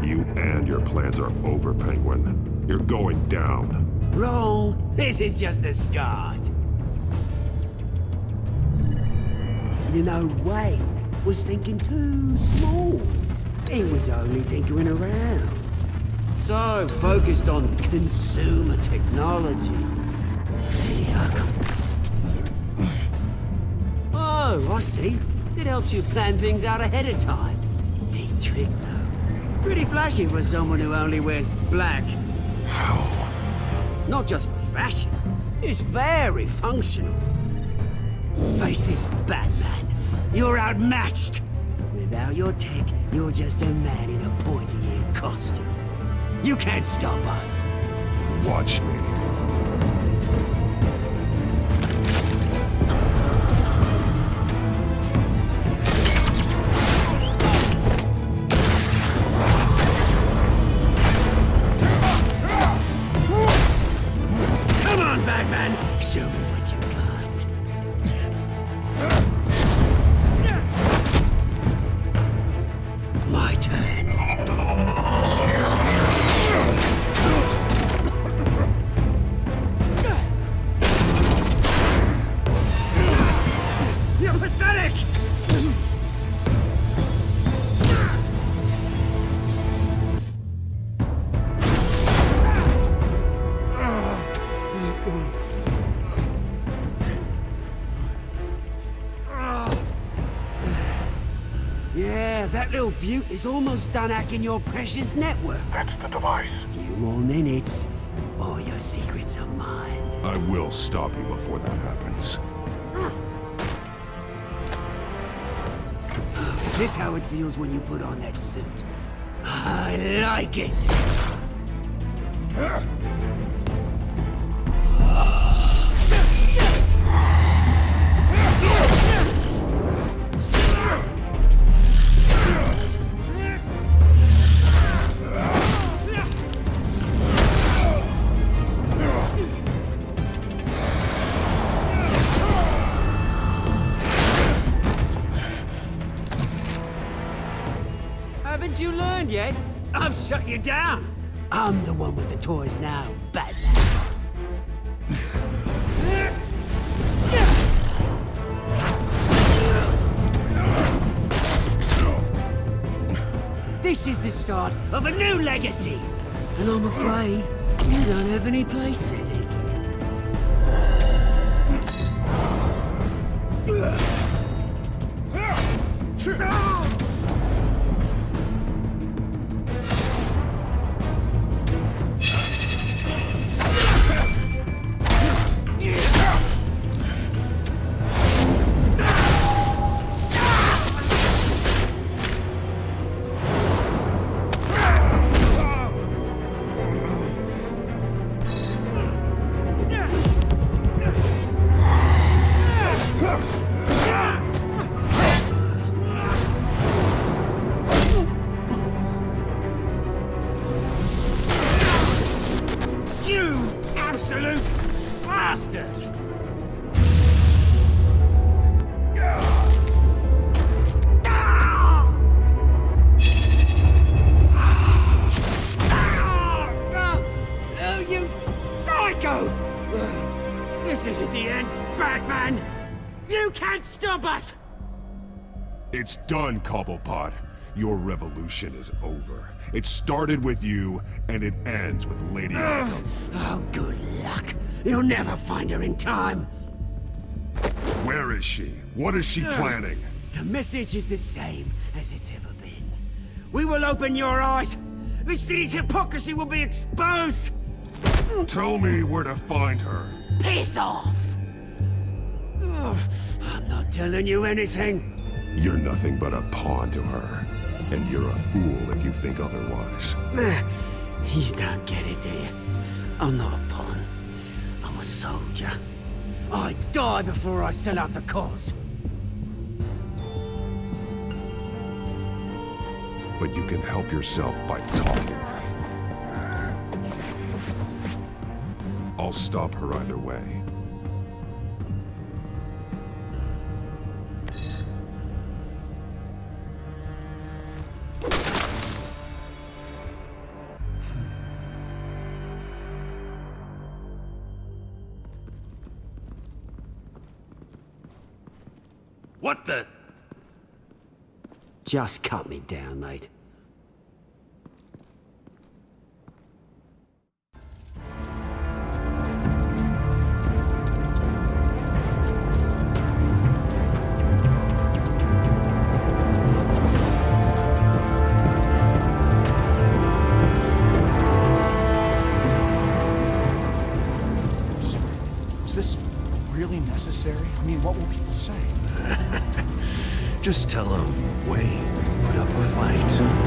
You and your plans are over, Penguin. You're going down. Wrong. This is just the start. You know, Wayne was thinking too small. He was only tinkering around. So focused on consumer technology. Oh, I see. It helps you plan things out ahead of time. Neat trick, though. Pretty flashy for someone who only wears black. How? Not just for fashion. It's very functional. Face it, Batman. You're outmatched. Without your tech, you're just a man in a pointy-eared costume. You can't stop us. Watch me. Come on, Batman! Show me what you got. My turn. You're pathetic! Yeah, that little beaut is almost done hacking your precious network. That's the device. Few more minutes, all your secrets are mine. I will stop you before that happens. Is this how it feels when you put on that suit? I like it! Haven't you learned yet? I've shut you down. I'm the one with the toys now, Batman. This is the start of a new legacy, and I'm afraid you don't have any place in it. You absolute bastard! Oh, you psycho! This isn't the end, Batman! You can't stop us! It's done, Cobblepot. Your revolution is over. It started with you, and it ends with Lady Arkham. Oh, good luck. You'll never find her in time. Where is she? What is she planning? The message is the same as it's ever been. We will open your eyes. The city's hypocrisy will be exposed. Tell me where to find her. Piss off! Ugh, I'm not telling you anything. You're nothing but a pawn to her. And you're a fool if you think otherwise. You don't get it, do you? I'm not a pawn. I'm a soldier. I die before I sell out the cause. But you can help yourself by talking. I'll stop her either way. What the? Just cut me down, mate. Is this really necessary? I mean, what will people say? Just tell him Wayne put up a fight.